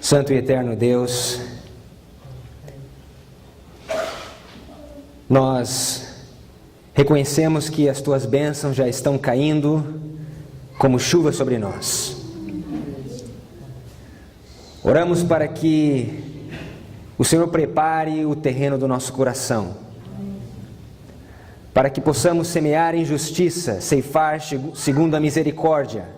Santo e eterno Deus, nós reconhecemos que as Tuas bênçãos já estão caindo como chuva sobre nós. Oramos para que o Senhor prepare o terreno do nosso coração, para que possamos semear em justiça, ceifar segundo a misericórdia,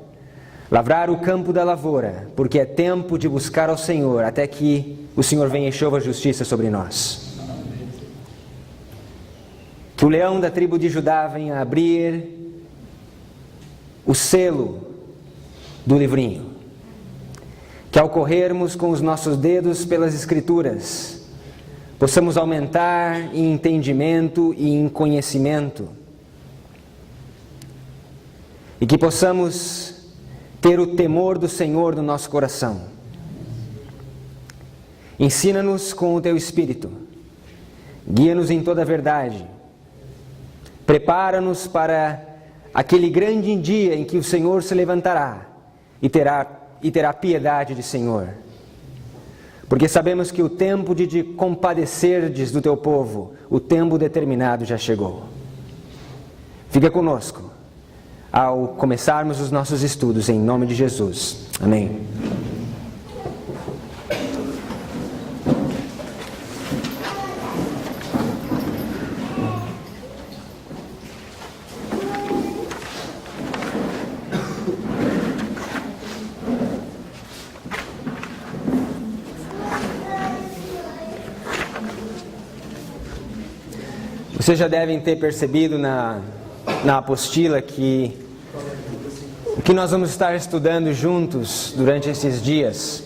lavrar o campo da lavoura, porque é tempo de buscar ao Senhor, até que o Senhor venha e chova a justiça sobre nós. Que o leão da tribo de Judá venha abrir o selo do livrinho. Que ao corrermos com os nossos dedos pelas Escrituras, possamos aumentar em entendimento e em conhecimento. E que possamos ter o temor do Senhor no nosso coração. Ensina-nos com o Teu Espírito. Guia-nos em toda a verdade. Prepara-nos para aquele grande dia em que o Senhor se levantará e terá piedade de Senhor. Porque sabemos que o tempo de te compadecerdes do Teu povo, o tempo determinado já chegou. Fica conosco ao começarmos os nossos estudos, em nome de Jesus. Amém. Vocês já devem ter percebido na apostila que o que nós vamos estar estudando juntos durante esses dias,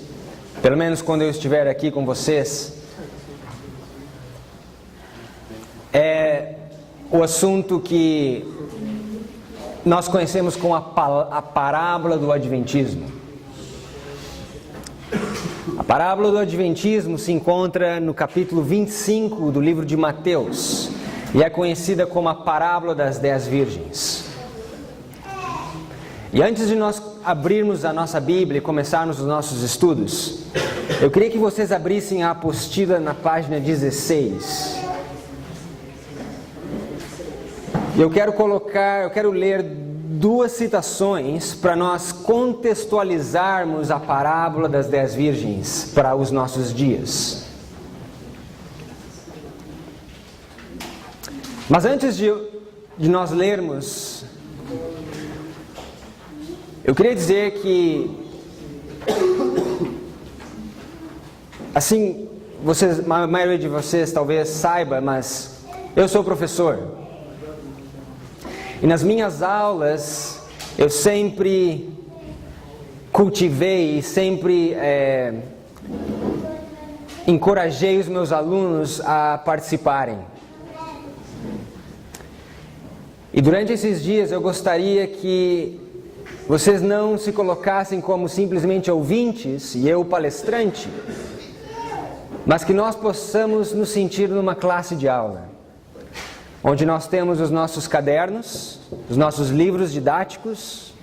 pelo menos quando eu estiver aqui com vocês, é o assunto que nós conhecemos como a parábola do Adventismo. A parábola do Adventismo se encontra no capítulo 25 do livro de Mateus e é conhecida como a parábola das 10 virgens. E antes de nós abrirmos a nossa Bíblia e começarmos os nossos estudos, eu queria que vocês abrissem a apostila na página 16. E eu quero ler duas citações para nós contextualizarmos a parábola das 10 virgens para os nossos dias. Mas antes de nós lermos, eu queria dizer que, assim, a maioria de vocês talvez saiba, mas eu sou professor. E nas minhas aulas, eu sempre cultivei e sempre encorajei os meus alunos a participarem. E durante esses dias eu gostaria que vocês não se colocassem como simplesmente ouvintes e eu palestrante, mas que nós possamos nos sentir numa classe de aula, onde nós temos os nossos cadernos, os nossos livros didáticos,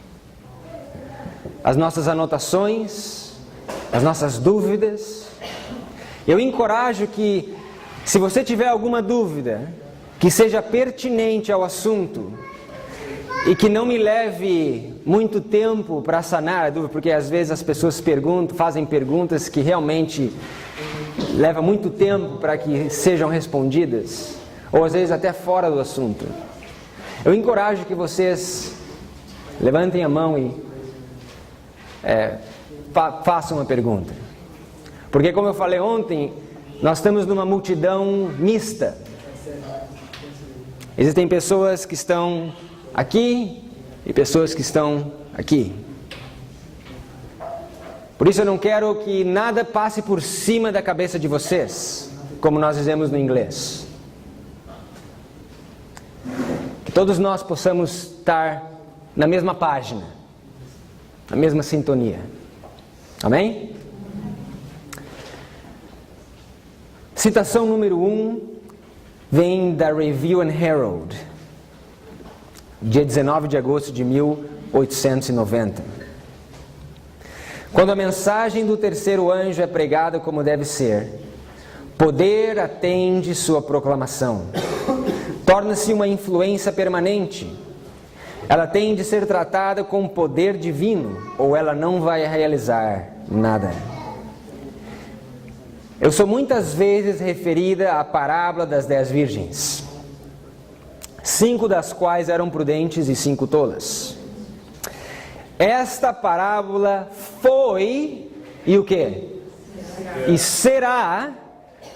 as nossas anotações, as nossas dúvidas. Eu encorajo que, se você tiver alguma dúvida que seja pertinente ao assunto e que não me leve muito tempo para sanar a dúvida, porque às vezes as pessoas fazem perguntas que realmente levam muito tempo para que sejam respondidas, ou às vezes até fora do assunto. Eu encorajo que vocês levantem a mão e façam uma pergunta. Porque, como eu falei ontem, nós estamos numa multidão mista. Existem pessoas que estão aqui e pessoas que estão aqui. Por isso eu não quero que nada passe por cima da cabeça de vocês, como nós dizemos no inglês. Que todos nós possamos estar na mesma página, na mesma sintonia. Amém? Citação número 1 vem da Review and Herald, dia 19 de agosto de 1890. Quando a mensagem do terceiro anjo é pregada como deve ser, poder atende sua proclamação. Torna-se uma influência permanente. Ela tem de ser tratada com poder divino, ou ela não vai realizar nada. Eu sou muitas vezes referida à parábola das 10 virgens, 5 das quais eram prudentes e 5 tolas. Esta parábola foi, e o quê? E será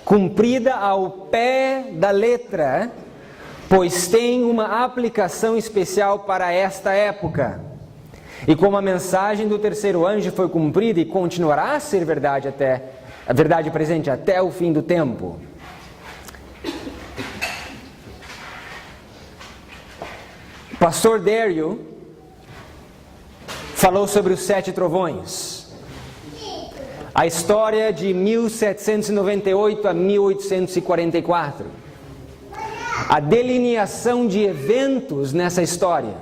cumprida ao pé da letra, pois tem uma aplicação especial para esta época. E como a mensagem do terceiro anjo foi cumprida e continuará a ser verdade a verdade presente até o fim do tempo. Pastor Dério falou sobre os 7 trovões. A história de 1798 a 1844. A delineação de eventos nessa história,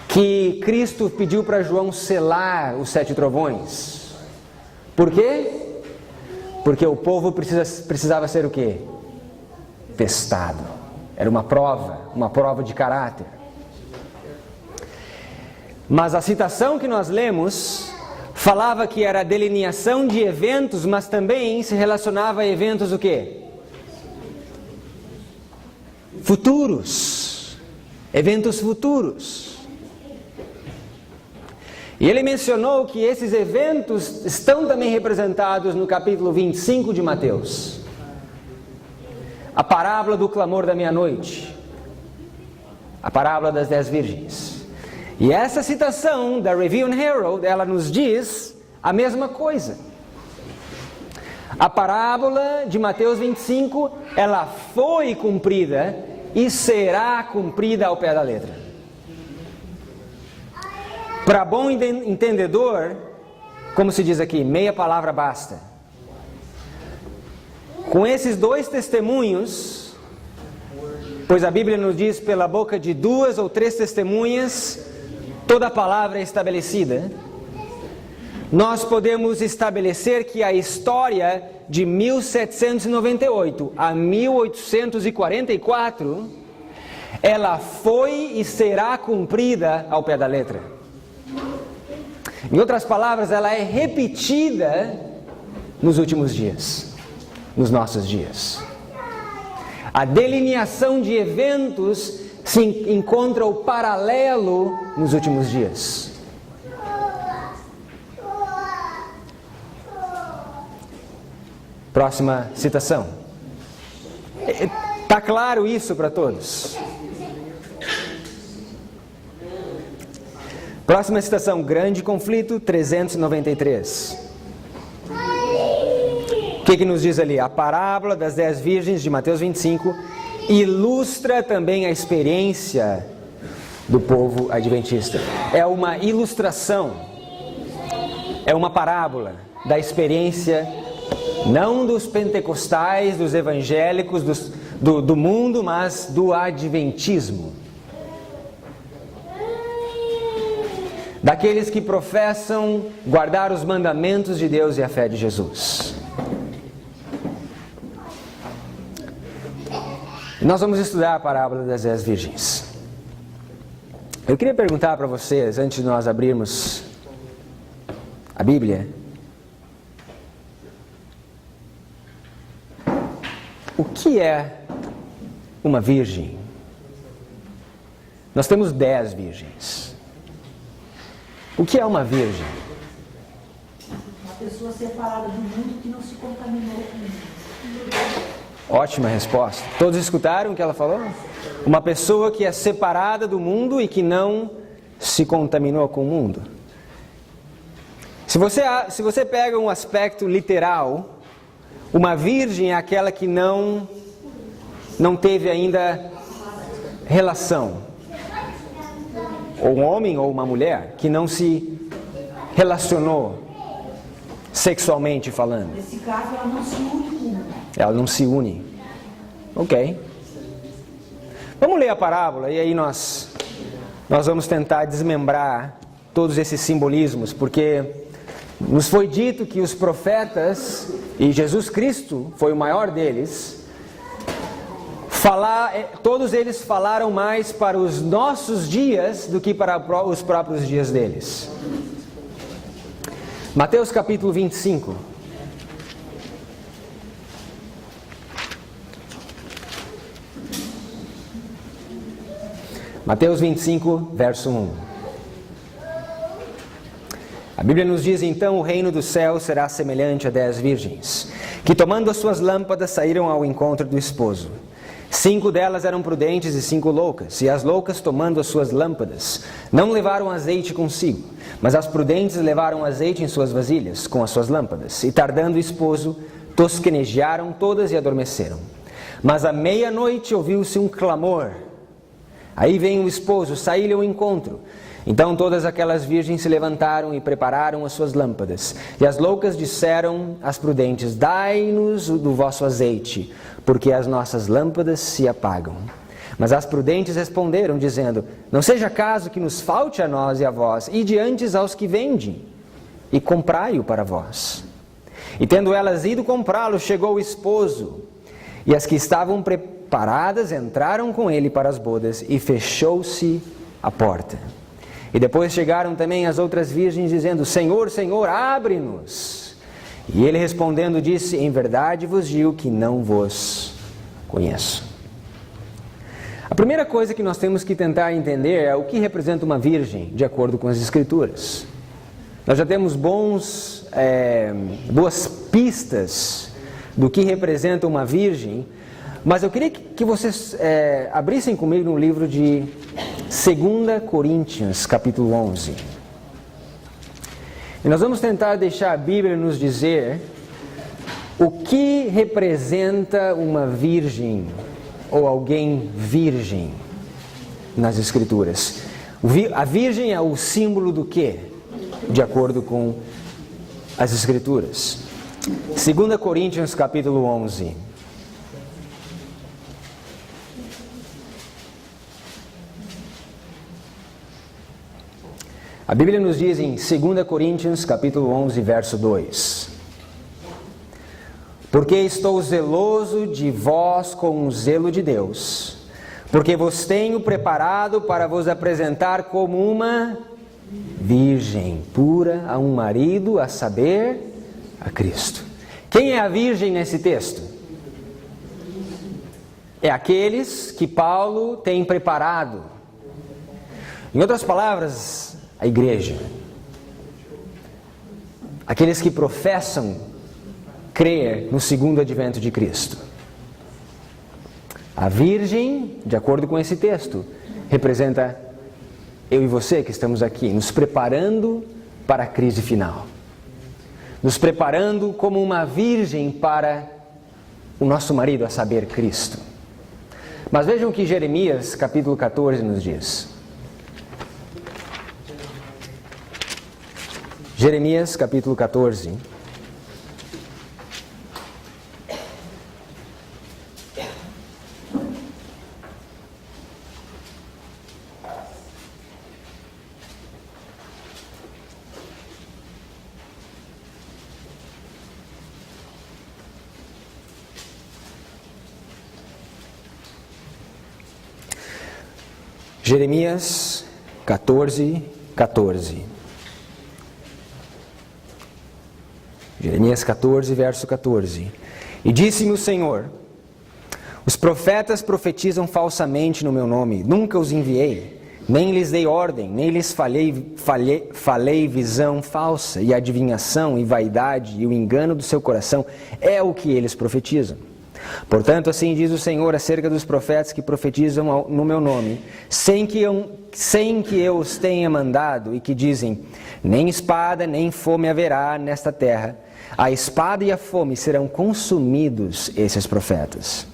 que Cristo pediu para João selar os 7 trovões. Por quê? Porque o povo precisava ser o quê? Testado. Era uma prova de caráter. Mas a citação que nós lemos falava que era a delineação de eventos, mas também se relacionava a eventos o quê? Futuros. Eventos futuros. E ele mencionou que esses eventos estão também representados no capítulo 25 de Mateus. A parábola do clamor da meia-noite. A parábola das 10 virgens. E essa citação da Review and Herald, ela nos diz a mesma coisa. A parábola de Mateus 25, ela foi cumprida e será cumprida ao pé da letra. Para bom entendedor, como se diz aqui, meia palavra basta. Com esses 2 testemunhos, pois a Bíblia nos diz pela boca de 2 ou 3 testemunhas, toda a palavra é estabelecida. Nós podemos estabelecer que a história de 1798 a 1844, ela foi e será cumprida ao pé da letra. Em outras palavras, ela é repetida nos últimos dias, nos nossos dias. A delineação de eventos se encontra o paralelo nos últimos dias. Próxima citação. Está claro isso para todos? Próxima citação, grande conflito, 393. O que nos diz ali? A parábola das 10 virgens de Mateus 25 ilustra também a experiência do povo adventista. É uma ilustração, é uma parábola da experiência, não dos pentecostais, dos evangélicos, do mundo, mas do adventismo. Daqueles que professam guardar os mandamentos de Deus e a fé de Jesus. Nós vamos estudar a parábola das 10 virgens. Eu queria perguntar para vocês, antes de nós abrirmos a Bíblia, o que é uma virgem? Nós temos 10 virgens. O que é uma virgem? Uma pessoa separada do mundo que não se contaminou com o mundo. Ótima resposta. Todos escutaram o que ela falou? Uma pessoa que é separada do mundo e que não se contaminou com o mundo. Se você pega um aspecto literal, uma virgem é aquela que não teve ainda relação. Ou um homem ou uma mulher que não se relacionou sexualmente falando. Nesse caso, ela não se une com o mundo. Ela não se une. Ok. Vamos ler a parábola e aí nós vamos tentar desmembrar todos esses simbolismos, porque Nos foi dito que os profetas, e Jesus Cristo foi o maior deles, todos eles falaram mais para os nossos dias do que para os próprios dias deles. Mateus capítulo 25. Mateus 25, verso 1. A Bíblia nos diz: então o reino do céu será semelhante a 10 virgens, que tomando as suas lâmpadas saíram ao encontro do esposo. 5 delas eram prudentes e 5 loucas, e as loucas, tomando as suas lâmpadas, não levaram azeite consigo, mas as prudentes levaram azeite em suas vasilhas, com as suas lâmpadas. E tardando o esposo, tosquenejaram todas e adormeceram. Mas à meia-noite ouviu-se um clamor. Aí vem o esposo, saiu-lhe ao encontro. Então todas aquelas virgens se levantaram e prepararam as suas lâmpadas. E as loucas disseram às prudentes: dai-nos do vosso azeite, porque as nossas lâmpadas se apagam. Mas as prudentes responderam, dizendo: não seja caso que nos falte a nós e a vós, ide antes aos que vendem, e comprai-o para vós. E tendo elas ido comprá-lo, chegou o esposo, e as que estavam preparadas entraram com ele para as bodas, e fechou-se a porta. E depois chegaram também as outras virgens, dizendo: Senhor, Senhor, abre-nos. E ele respondendo disse: em verdade vos digo que não vos conheço. A primeira coisa que nós temos que tentar entender é o que representa uma virgem, de acordo com as Escrituras. Nós já temos boas pistas do que representa uma virgem, mas eu queria que vocês abrissem comigo no livro de 2 Coríntios, capítulo 11. E nós vamos tentar deixar a Bíblia nos dizer o que representa uma virgem ou alguém virgem nas Escrituras. A virgem é o símbolo do quê? De acordo com as Escrituras. 2 Coríntios, capítulo 11. A Bíblia nos diz em 2 Coríntios, capítulo 11, verso 2: porque estou zeloso de vós com o zelo de Deus, porque vos tenho preparado para vos apresentar como uma virgem pura a um marido, a saber, a Cristo. Quem é a virgem nesse texto? É aqueles que Paulo tem preparado. Em outras palavras, a igreja. Aqueles que professam crer no segundo advento de Cristo. A virgem, de acordo com esse texto, representa eu e você que estamos aqui, nos preparando para a crise final. Nos preparando como uma virgem para o nosso marido, a saber, Cristo. Mas vejam o que Jeremias, capítulo 14, nos diz. Jeremias, capítulo 14. Jeremias 14, 14. Jeremias 14, verso 14. E disse-me o Senhor: os profetas profetizam falsamente no meu nome, nunca os enviei, nem lhes dei ordem, nem lhes falei visão falsa, e adivinhação, e vaidade, e o engano do seu coração é o que eles profetizam. Portanto, assim diz o Senhor acerca dos profetas que profetizam no meu nome, sem que eu os tenha mandado, e que dizem: nem espada, nem fome haverá nesta terra. A espada e a fome serão consumidos esses profetas.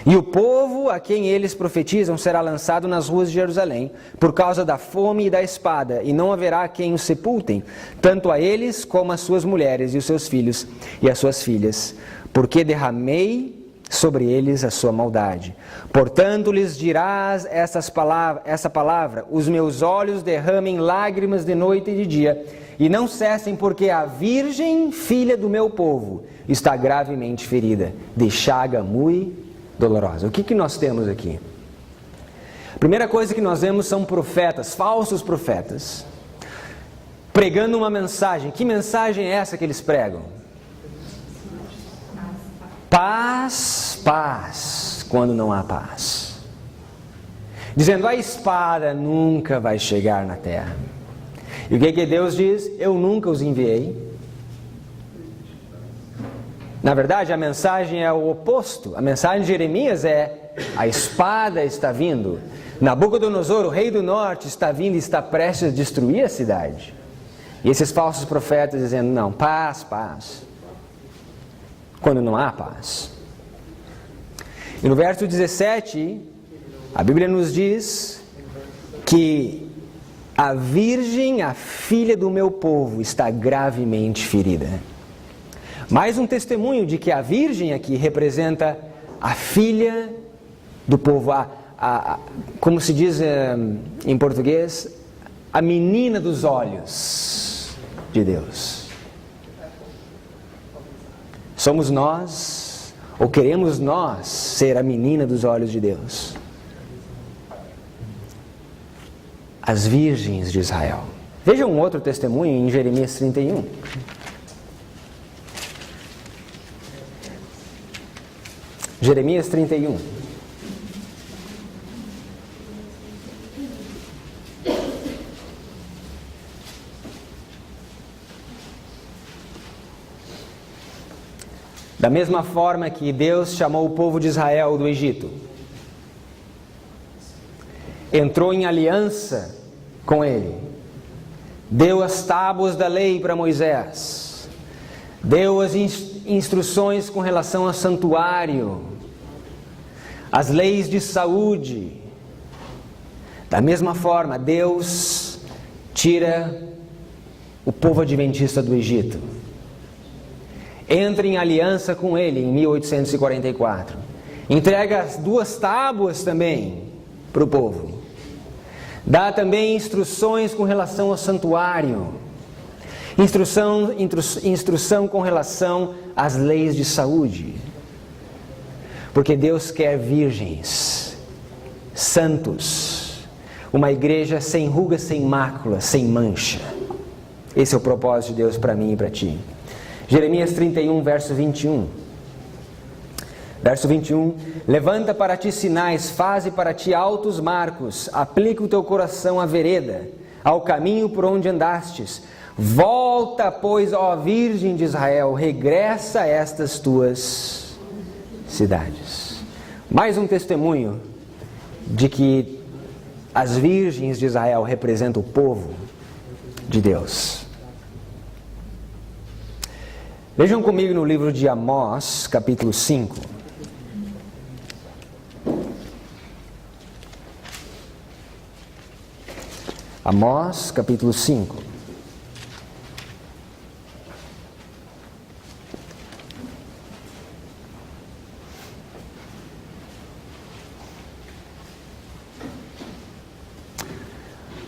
E o povo a quem eles profetizam será lançado nas ruas de Jerusalém, por causa da fome e da espada, e não haverá quem os sepultem, tanto a eles como as suas mulheres e os seus filhos e as suas filhas, porque derramei sobre eles a sua maldade. Portanto, lhes dirás essa palavra: os meus olhos derramem lágrimas de noite e de dia, e não cessem, porque a virgem, filha do meu povo, está gravemente ferida, de chaga muito dolorosa. O que nós temos aqui? A primeira coisa que nós vemos são profetas, falsos profetas, pregando uma mensagem. Que mensagem é essa que eles pregam? Paz, paz, quando não há paz. Dizendo, a espada nunca vai chegar na terra. E o que Deus diz? Eu nunca os enviei. Na verdade, a mensagem é o oposto. A mensagem de Jeremias é, a espada está vindo. Nabucodonosor, o rei do norte, está vindo e está prestes a destruir a cidade. E esses falsos profetas dizendo, não, paz, paz. Quando não há paz. E no verso 17, a Bíblia nos diz que a virgem, a filha do meu povo, está gravemente ferida. Mais um testemunho de que a virgem aqui representa a filha do povo, como se diz em português, a menina dos olhos de Deus. Somos nós, ou queremos nós ser a menina dos olhos de Deus? As virgens de Israel. Veja um outro testemunho em Jeremias 31. Jeremias 31. Da mesma forma que Deus chamou o povo de Israel do Egito, entrou em aliança com ele, deu as tábuas da lei para Moisés, deu as instruções com relação ao santuário, as leis de saúde. Da mesma forma, Deus tira o povo adventista do Egito, entra em aliança com ele em 1844, entrega as 2 tábuas também para o povo, dá também instruções com relação ao santuário, instrução com relação às leis de saúde, porque Deus quer virgens, santos, uma igreja sem ruga, sem mácula, sem mancha. Esse é o propósito de Deus para mim e para ti. Jeremias 31, verso 21. Verso 21. Levanta para ti sinais, faze para ti altos marcos, aplica o teu coração à vereda, ao caminho por onde andastes. Volta, pois, ó Virgem de Israel, regressa a estas tuas cidades. Mais um testemunho de que as virgens de Israel representam o povo de Deus. Vejam comigo no livro de Amós, capítulo 5. Amós, capítulo 5.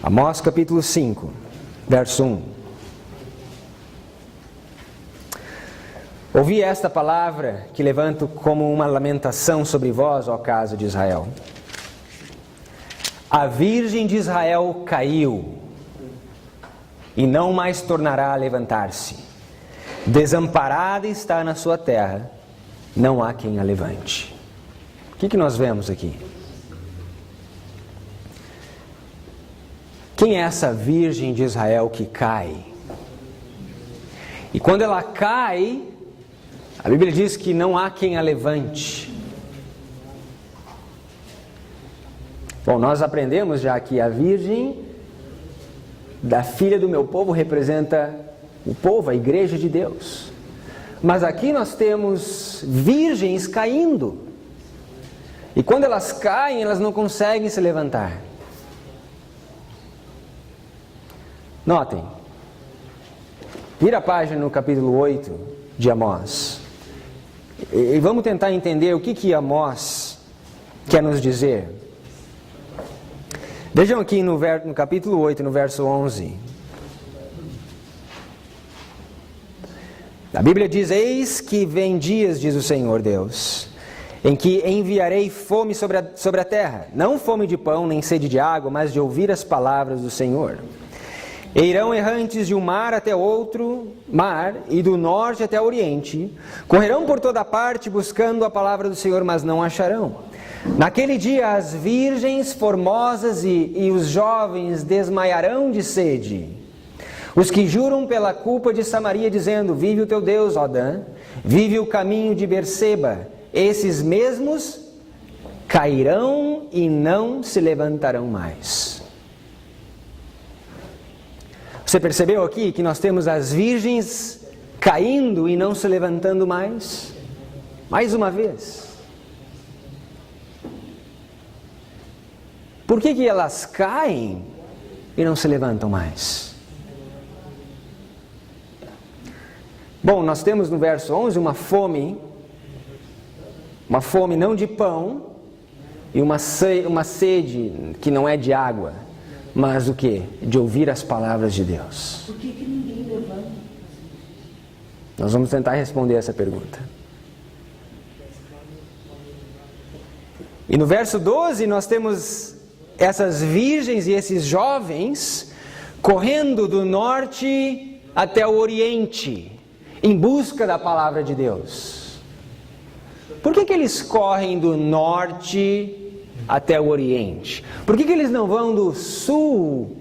Amós, capítulo 5, verso 1. Ouvi esta palavra que levanto como uma lamentação sobre vós, ó casa de Israel. A virgem de Israel caiu e não mais tornará a levantar-se. Desamparada está na sua terra, não há quem a levante. O que nós vemos aqui? Quem é essa virgem de Israel que cai? E quando ela cai, a Bíblia diz que não há quem a levante. Bom, nós aprendemos já que a virgem da filha do meu povo representa o povo, a igreja de Deus. Mas aqui nós temos virgens caindo. E quando elas caem, elas não conseguem se levantar. Notem. Vira a página no capítulo 8 de Amós. E vamos tentar entender o que Amós quer nos dizer. Vejam aqui no capítulo 8, no verso 11. A Bíblia diz: eis que vem dias, diz o Senhor Deus, em que enviarei fome sobre a terra, não fome de pão, nem sede de água, mas de ouvir as palavras do Senhor. E irão errantes de um mar até outro mar, e do norte até o oriente, correrão por toda parte buscando a palavra do Senhor, mas não acharão. Naquele dia as virgens formosas e os jovens desmaiarão de sede. Os que juram pela culpa de Samaria, dizendo: vive o teu Deus, ó Dan, vive o caminho de Berseba, esses mesmos cairão e não se levantarão mais. Você percebeu aqui que nós temos as virgens caindo e não se levantando mais? Mais uma vez. Por que elas caem e não se levantam mais? Bom, nós temos no verso 11 uma fome não de pão e uma sede que não é de água, mas o quê? De ouvir as palavras de Deus. Por que ninguém levanta? Nós vamos tentar responder essa pergunta. E no verso 12 nós temos essas virgens e esses jovens correndo do norte até o oriente, em busca da palavra de Deus. Por que eles correm do norte até o oriente? Por que eles não vão do sul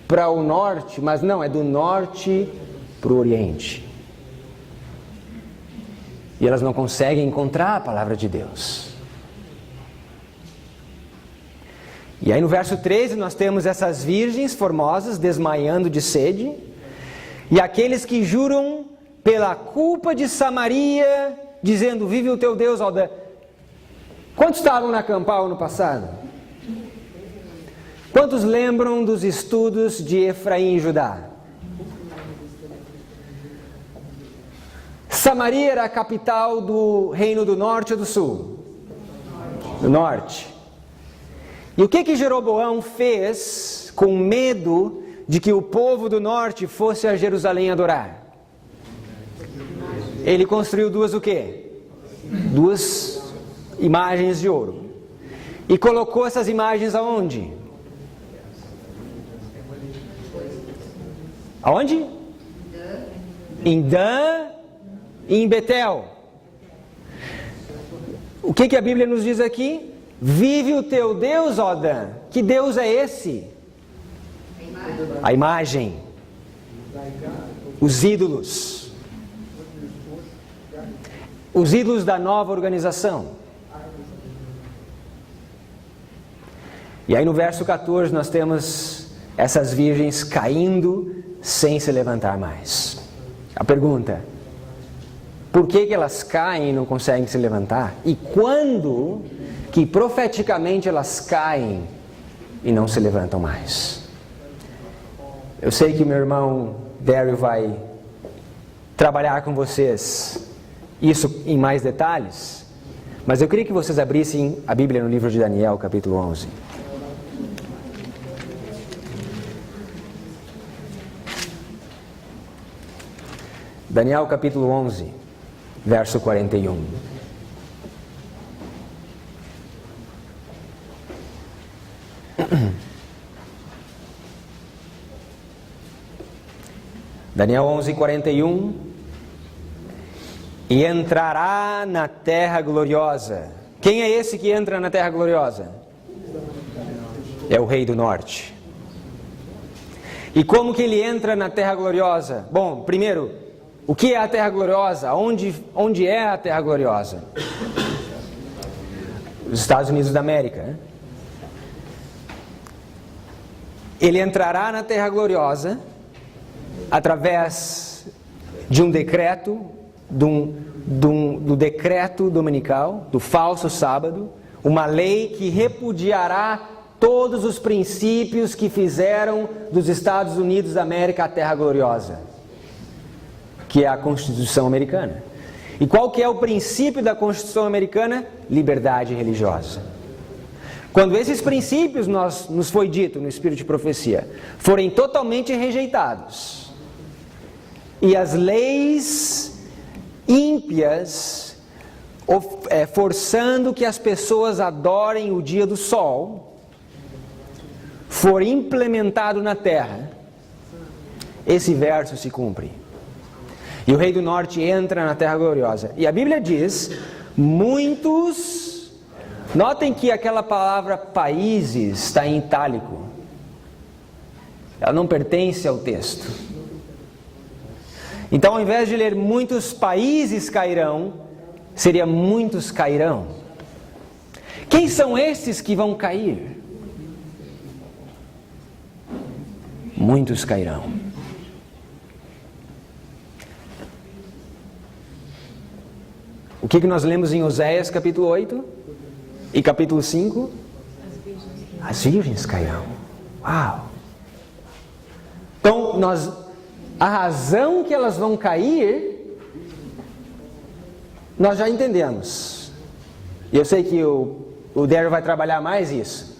para o norte, mas não, é do norte para o oriente? E elas não conseguem encontrar a palavra de Deus. E aí no verso 13 nós temos essas virgens formosas desmaiando de sede, e aqueles que juram pela culpa de Samaria, dizendo: vive o teu Deus, ó Dan. Quantos estavam na Campal no passado? Quantos lembram dos estudos de Efraim e Judá? Samaria era a capital do reino do norte ou do sul? Do norte. E o que Jeroboão fez com medo de que o povo do norte fosse a Jerusalém adorar? Ele construiu duas imagens de ouro. E colocou essas imagens aonde? Aonde? Em Dan e em Betel. O que a Bíblia nos diz aqui? Vive o teu Deus, ó Dan. Que Deus é esse? A imagem. Os ídolos. Os ídolos da nova organização. E aí no verso 14 nós temos essas virgens caindo sem se levantar mais. A pergunta: por que elas caem e não conseguem se levantar? E quando que profeticamente elas caem e não se levantam mais? Eu sei que meu irmão Daryl vai trabalhar com vocês isso em mais detalhes, mas eu queria que vocês abrissem a Bíblia no livro de Daniel, capítulo 11. Daniel, capítulo 11, verso 41. Daniel 11, 41. E entrará na terra gloriosa. Quem é esse que entra na terra gloriosa? É o rei do norte. E como que ele entra na terra gloriosa? Bom, primeiro, o que é a terra gloriosa? Onde é a terra gloriosa? Os Estados Unidos da América, né? Ele entrará na terra gloriosa através de um decreto, do decreto dominical, do falso sábado, uma lei que repudiará todos os princípios que fizeram dos Estados Unidos da América a terra gloriosa, que é a Constituição Americana. E qual que é o princípio da Constituição Americana? Liberdade religiosa. Quando esses princípios, nos foi dito no Espírito de Profecia, forem totalmente rejeitados, e as leis ímpias, forçando que as pessoas adorem o dia do sol, for implementado na terra, esse verso se cumpre. E o rei do norte entra na terra gloriosa. E a Bíblia diz, muitos... Notem que aquela palavra países está em itálico. Ela não pertence ao texto. Então, ao invés de ler muitos países cairão, seria muitos cairão. Quem são esses que vão cair? Muitos cairão. O que nós lemos em Oséias capítulo 8 e capítulo 5? As virgens cairão. Uau! Então, a razão que elas vão cair, nós já entendemos. E eu sei que o Daryl vai trabalhar mais isso.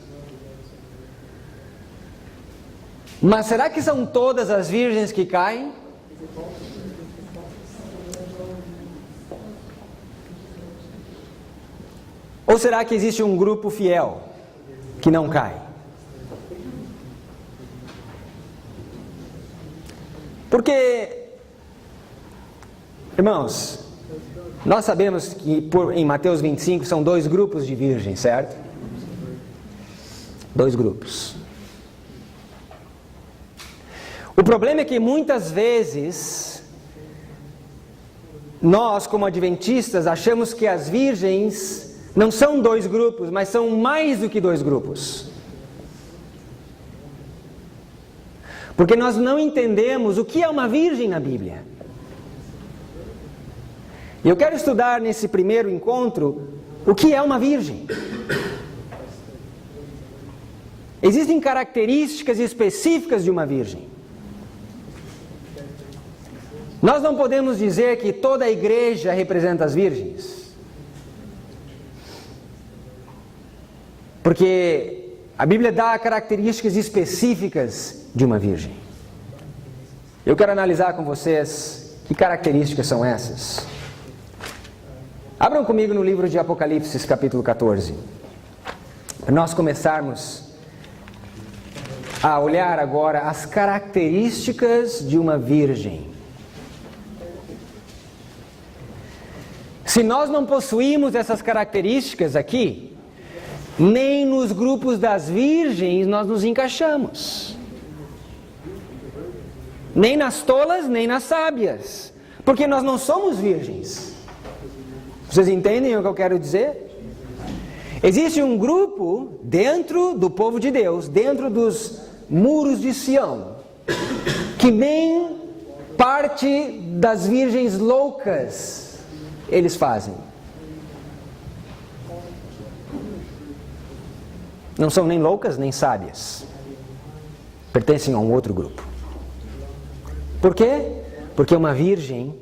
Mas será que são todas as virgens que caem? Ou será que existe um grupo fiel que não cai? Porque, irmãos, nós sabemos que em Mateus 25 são 2 grupos de virgens, certo? 2 grupos. O problema é que muitas vezes nós, como adventistas, achamos que as virgens não são 2 grupos, mas são mais do que 2 grupos. Porque nós não entendemos o que é uma virgem na Bíblia. E eu quero estudar nesse primeiro encontro o que é uma virgem. Existem características específicas de uma virgem. Nós não podemos dizer que toda a igreja representa as virgens. Porque a Bíblia dá características específicas de uma virgem. Eu quero analisar com vocês que características são essas. Abram comigo no livro de Apocalipse, capítulo 14. Para nós começarmos a olhar agora as características de uma virgem. Se nós não possuímos essas características aqui, nem nos grupos das virgens nós nos encaixamos. Nem nas tolas, nem nas sábias. Porque nós não somos virgens. Vocês entendem o que eu quero dizer? Existe um grupo dentro do povo de Deus, dentro dos muros de Sião, que nem parte das virgens loucas eles fazem. Não são nem loucas nem sábias. Pertencem a um outro grupo. Por quê? Porque uma virgem,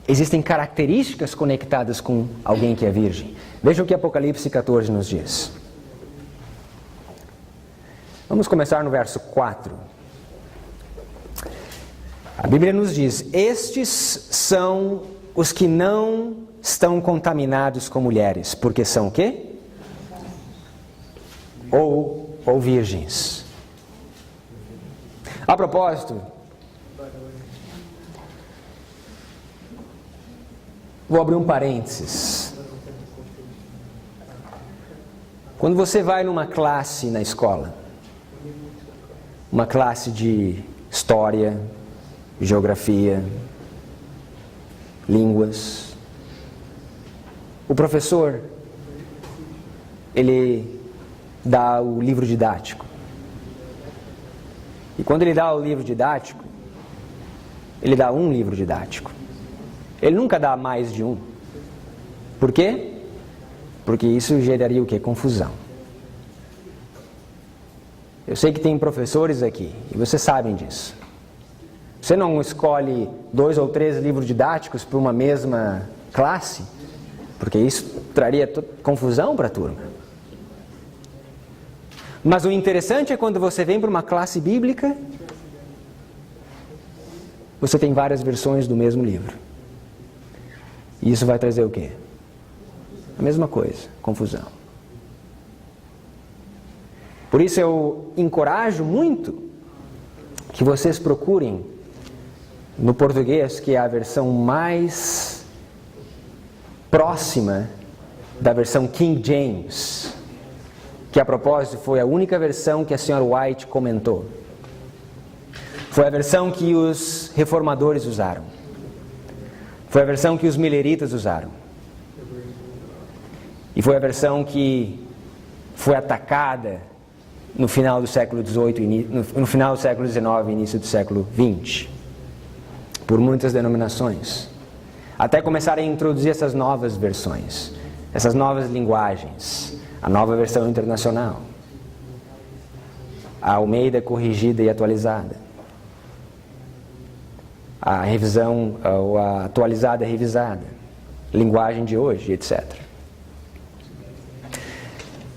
existem características conectadas com alguém que é virgem. Vejam o que Apocalipse 14 nos diz. Vamos começar no verso 4. A Bíblia nos diz: estes são os que não estão contaminados com mulheres, porque são o quê? Ou virgens. A propósito, vou abrir um parênteses. Quando você vai numa classe na escola, uma classe de história, geografia, línguas, o professor, ele dá o livro didático. E quando ele dá o livro didático, ele dá um livro didático. Ele nunca dá mais de um. Por quê? Porque isso geraria o quê? Confusão. Eu sei que tem professores aqui, e vocês sabem disso. Você não escolhe 2 ou 3 livros didáticos para uma mesma classe, porque isso traria confusão para a turma. Mas o interessante é quando você vem para uma classe bíblica você tem várias versões do mesmo livro. E isso vai trazer o quê? A mesma coisa, confusão. Por isso eu encorajo muito que vocês procurem no português, que é a versão mais próxima da versão King James, que a propósito foi a única versão que a senhora White comentou. Foi a versão que os reformadores usaram. Foi a versão que os mileritas usaram. E foi a versão que foi atacada no final do século XVIII, no final do século XIX e início do século XX, por muitas denominações, até começarem a introduzir essas novas versões, essas novas linguagens, a nova versão internacional, a Almeida corrigida e atualizada, a revisão, ou a atualizada e revisada, linguagem de hoje, etc.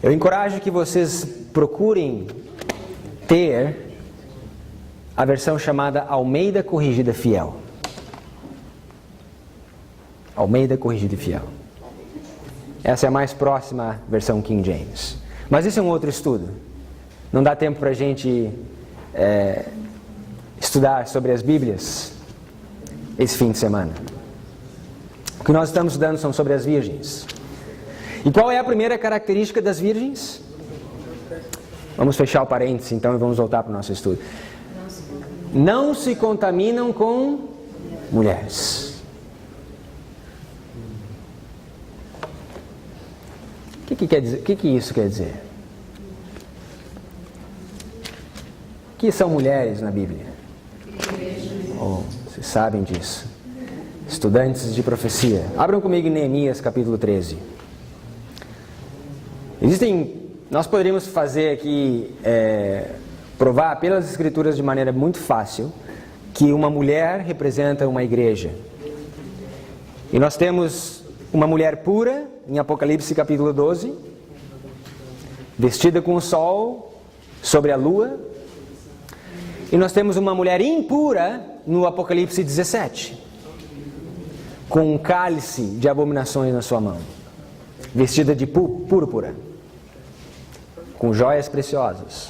Eu encorajo que vocês procurem ter a versão chamada Almeida Corrigida Fiel. Almeida Corrigida Fiel. Essa é a mais próxima versão King James. Mas isso é um outro estudo. Não dá tempo para a gente estudar sobre as Bíblias esse fim de semana. O que nós estamos estudando são sobre as virgens. E qual é a primeira característica das virgens? Vamos fechar o parênteses então e vamos voltar para o nosso estudo. Não se contaminam com mulheres. O que isso quer dizer? O que são mulheres na Bíblia? Oh, vocês sabem disso. Estudantes de profecia. Abram comigo em Neemias capítulo 13. Nós poderíamos fazer aqui, provar pelas escrituras de maneira muito fácil, que uma mulher representa uma igreja. E nós temos uma mulher pura, em Apocalipse capítulo 12, vestida com o sol sobre a lua. E nós temos uma mulher impura no Apocalipse 17, com um cálice de abominações na sua mão, vestida de púrpura, com joias preciosas.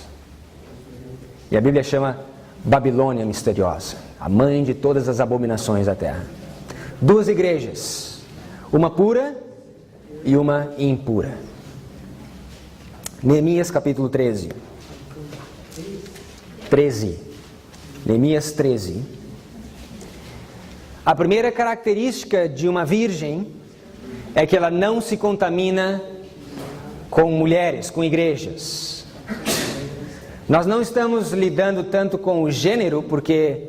E a Bíblia chama Babilônia misteriosa, a mãe de todas as abominações da terra. Duas igrejas, uma pura e uma impura. Neemias capítulo 13. Neemias 13. A primeira característica de uma virgem é que ela não se contamina com mulheres, com igrejas. Nós não estamos lidando tanto com o gênero, porque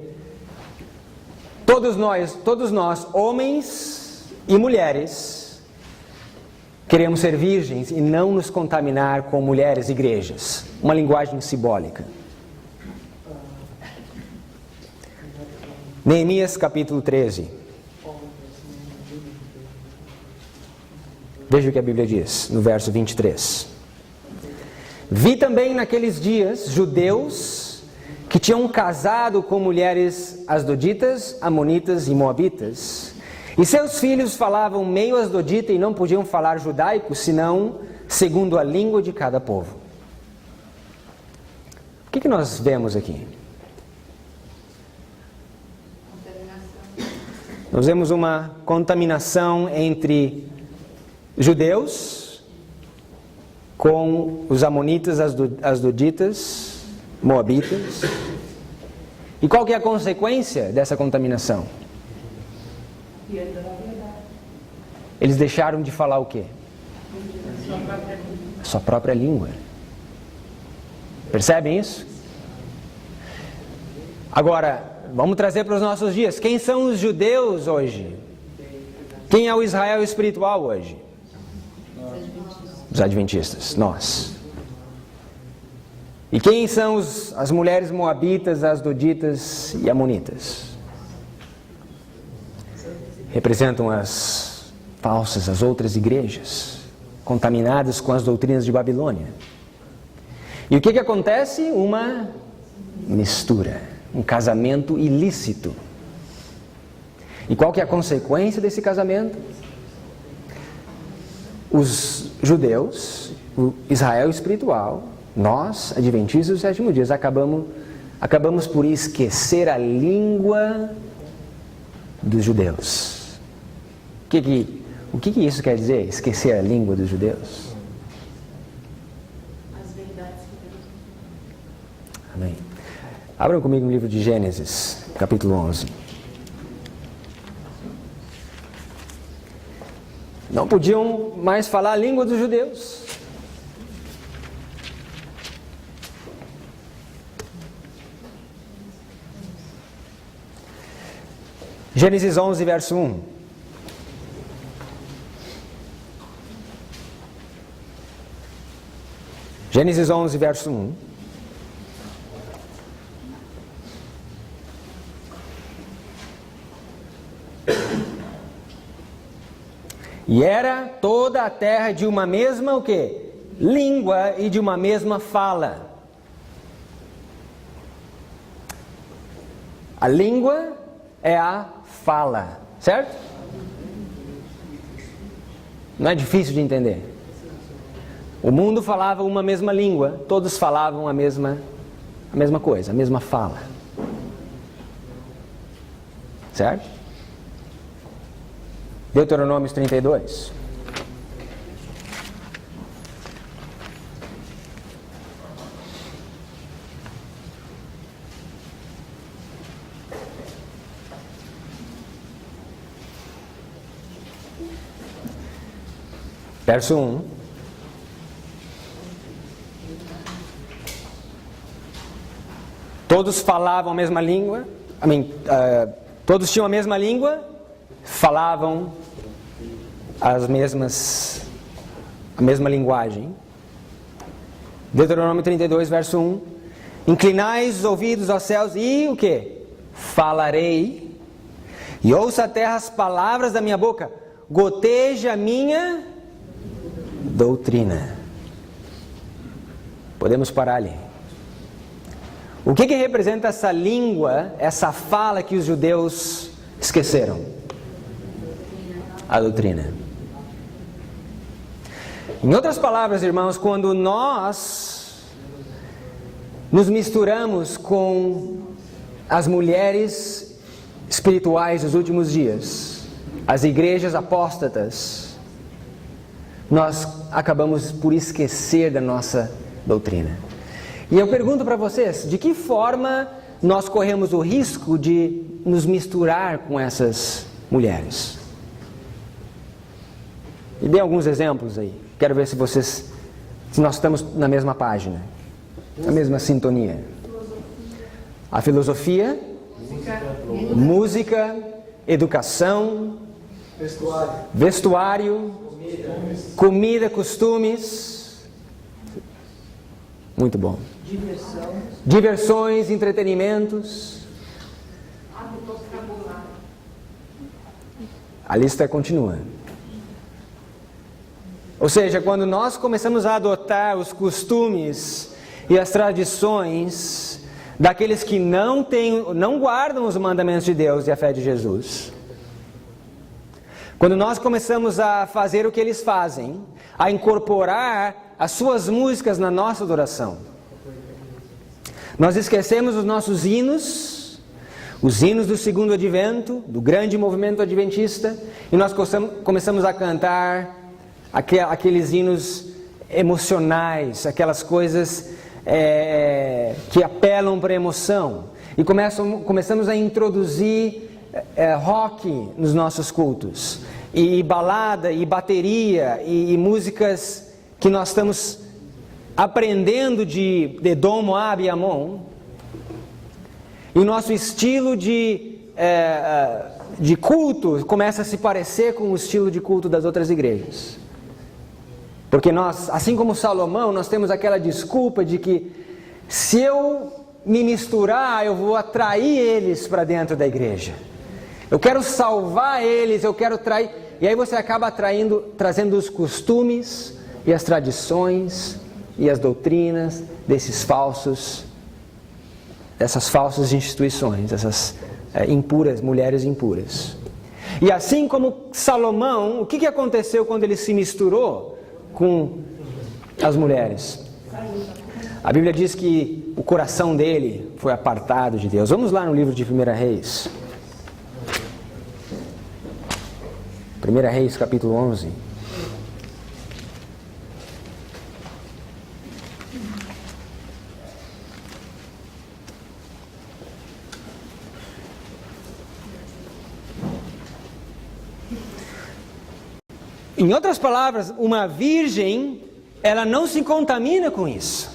todos nós, homens e mulheres, queremos ser virgens e não nos contaminar com mulheres e igrejas. Uma linguagem simbólica. Neemias capítulo 13. Veja o que a Bíblia diz, no verso 23. Vi também naqueles dias judeus que tinham casado com mulheres asdoditas, amonitas e moabitas, e seus filhos falavam meio asdodita e não podiam falar judaico, senão segundo a língua de cada povo. O que nós vemos aqui? Nós vemos uma contaminação entre judeus com os amonitas, asdoditas, moabitas. E qual que é a consequência dessa contaminação? Eles deixaram de falar o quê? A sua própria língua. Percebem isso? Agora, vamos trazer para os nossos dias. Quem são os judeus hoje? Quem é o Israel espiritual hoje? Os adventistas, nós. E quem são as mulheres moabitas, asdoditas e amonitas? Representam as falsas, as outras igrejas, contaminadas com as doutrinas de Babilônia. E o que acontece? Uma mistura, um casamento ilícito E qual que é a consequência desse casamento? Os judeus, o Israel espiritual, nós, adventistas do sétimo dia, acabamos por esquecer a língua dos judeus. O que isso quer dizer? Esquecer a língua dos judeus? As verdades que Deus. Amém. Abram comigo no livro de Gênesis, capítulo 11. Não podiam mais falar a língua dos judeus. Gênesis 11, verso 1. Gênesis 11, verso 1. E era toda a terra de uma mesma, o quê? Língua e de uma mesma fala. A língua é a fala, certo? Não é difícil de entender. O mundo falava uma mesma língua, todos falavam a mesma coisa, a mesma fala. Certo? Deuteronômio 32. Verso 1. Todos falavam a mesma língua, todos tinham a mesma língua, falavam a mesma linguagem. Deuteronômio 32, verso 1. Inclinai os ouvidos aos céus e o quê? Falarei. E ouça a terra as palavras da minha boca. Goteja a minha doutrina. Podemos parar ali. O que representa essa língua, essa fala que os judeus esqueceram? A doutrina. Em outras palavras, irmãos, quando nós nos misturamos com as mulheres espirituais dos últimos dias, as igrejas apóstatas, nós acabamos por esquecer da nossa doutrina. E eu pergunto para vocês, de que forma nós corremos o risco de nos misturar com essas mulheres? E dê alguns exemplos aí. Quero ver se nós estamos na mesma página, na mesma sintonia. A filosofia, música, educação, vestuário, comida, costumes. Muito bom. Diversões, entretenimentos. A lista continua. Ou seja, quando nós começamos a adotar os costumes e as tradições daqueles que não guardam os mandamentos de Deus e a fé de Jesus, quando nós começamos a fazer o que eles fazem, a incorporar as suas músicas na nossa adoração, nós esquecemos os nossos hinos, os hinos do segundo advento, do grande movimento adventista, e nós começamos a cantar aqueles hinos emocionais, aquelas coisas que apelam para a emoção. E começamos a introduzir rock nos nossos cultos, e balada, e bateria, e músicas que nós estamos aprendendo de Edom, Moab e Amon. E o nosso estilo de culto começa a se parecer com o estilo de culto das outras igrejas. Porque nós, assim como Salomão, nós temos aquela desculpa de que se eu me misturar, eu vou atrair eles para dentro da igreja. Eu quero salvar eles, eu quero trair. E aí você acaba trazendo os costumes e as tradições e as doutrinas dessas falsas instituições, essas mulheres impuras. E assim como Salomão, o que aconteceu quando ele se misturou com as mulheres? A Bíblia diz que o coração dele foi apartado de Deus. Vamos lá no livro de 1 Reis. 1 Reis, capítulo 11. Em outras palavras, uma virgem, ela não se contamina com isso.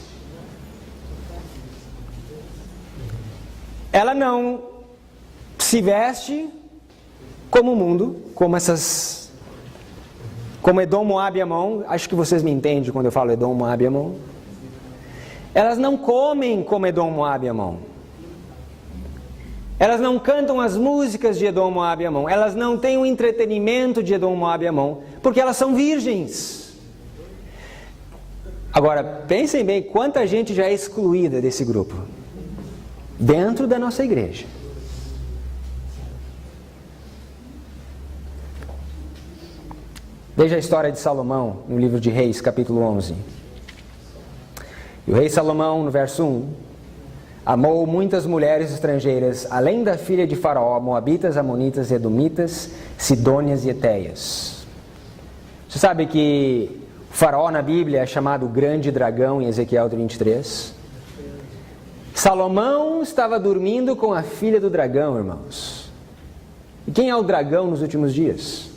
Ela não se veste como o mundo, como Edom, Moab e Amon. Acho que vocês me entendem quando eu falo Edom, Moab e Amon. Elas não comem como Edom, Moab e Amon. Elas não cantam as músicas de Edom, Moab e Amon. Elas não têm o entretenimento de Edom, Moab e Amon, porque elas são virgens. Agora, pensem bem quanta gente já é excluída desse grupo, dentro da nossa igreja. Veja a história de Salomão, no livro de Reis, capítulo 11. E o rei Salomão, no verso 1, amou muitas mulheres estrangeiras, além da filha de Faraó, moabitas, amonitas, edomitas, sidônias e etéias. Você sabe que o Faraó na Bíblia é chamado grande dragão em Ezequiel 33? Salomão estava dormindo com a filha do dragão, irmãos. E quem é o dragão nos últimos dias?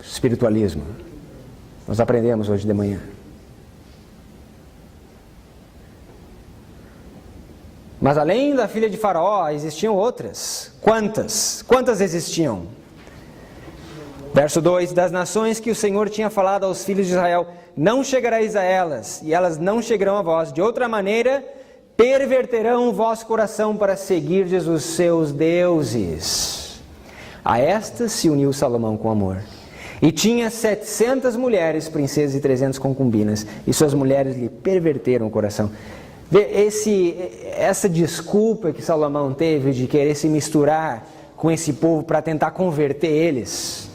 Espiritualismo. Nós aprendemos hoje de manhã. Mas além da filha de Faraó, existiam outras. Quantas? Quantas existiam? Verso 2: das nações que o Senhor tinha falado aos filhos de Israel, não chegareis a elas, e elas não chegarão a vós. De outra maneira, perverterão o vosso coração para seguirdes os seus deuses. A estas se uniu Salomão com amor. E tinha 700 mulheres, princesas e 300 concubinas, e suas mulheres lhe perverteram o coração. Essa desculpa que Salomão teve de querer se misturar com esse povo para tentar converter eles,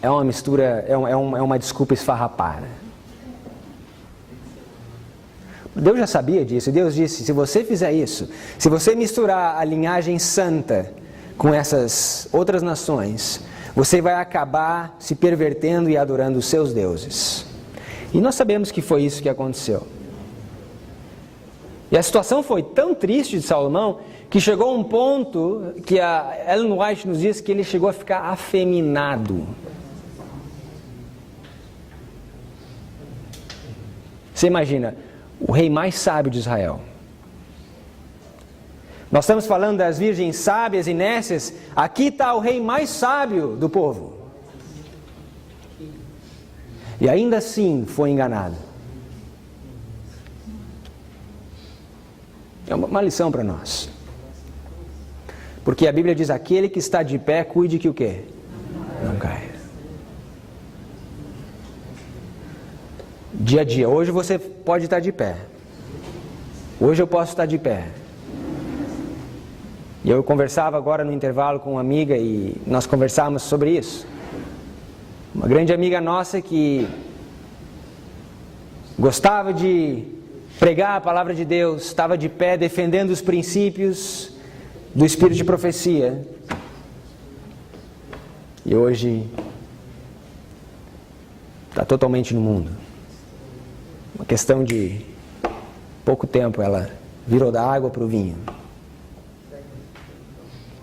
é uma mistura, é uma desculpa esfarrapada. Deus já sabia disso. Deus disse: se você fizer isso, se você misturar a linhagem santa com essas outras nações, você vai acabar se pervertendo e adorando os seus deuses. E nós sabemos que foi isso que aconteceu. E a situação foi tão triste de Salomão que chegou a um ponto que a Ellen White nos diz que ele chegou a ficar afeminado. Você imagina, o rei mais sábio de Israel. Nós estamos falando das virgens sábias e nécias. Aqui está o rei mais sábio do povo. E ainda assim foi enganado. É uma lição para nós. Porque a Bíblia diz: aquele que está de pé, cuide que o quê? Não caia. Dia a dia. Hoje você pode estar de pé. Hoje eu posso estar de pé. E eu conversava agora no intervalo com uma amiga e nós conversávamos sobre isso. Uma grande amiga nossa que gostava de pregar a palavra de Deus, estava de pé defendendo os princípios do espírito de profecia. E hoje está totalmente no mundo. Uma questão de pouco tempo ela virou da água para o vinho.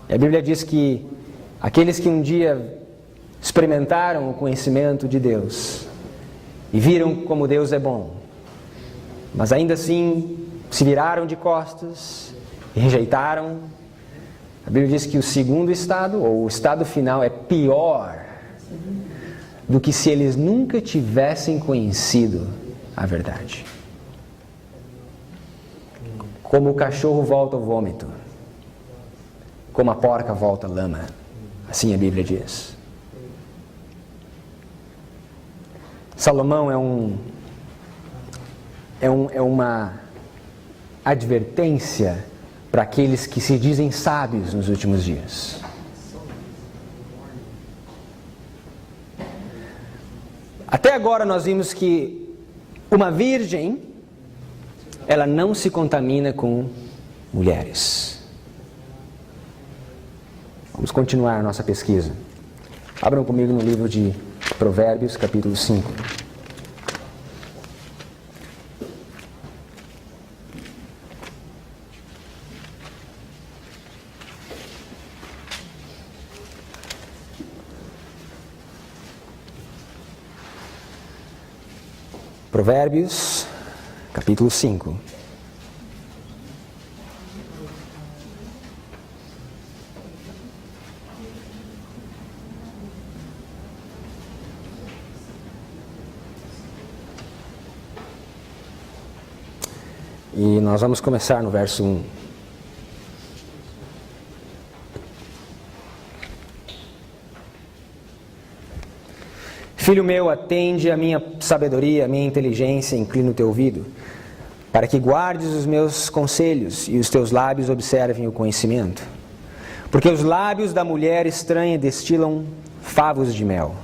E a Bíblia diz que aqueles que um dia experimentaram o conhecimento de Deus e viram como Deus é bom, mas ainda assim se viraram de costas e rejeitaram, a Bíblia diz que o segundo estado, ou o estado final, é pior do que se eles nunca tivessem conhecido a verdade. Como o cachorro volta ao vômito, como a porca volta à lama, assim a Bíblia diz. Salomão é uma advertência para aqueles que se dizem sábios nos últimos dias. Até agora nós vimos que uma virgem, ela não se contamina com mulheres. Vamos continuar a nossa pesquisa. Abram comigo no livro de Provérbios, capítulo 5. Provérbios, capítulo 5. E nós vamos começar no verso 1. Filho meu, atende a minha sabedoria, a minha inteligência, inclina o teu ouvido, para que guardes os meus conselhos e os teus lábios observem o conhecimento. Porque os lábios da mulher estranha destilam favos de mel,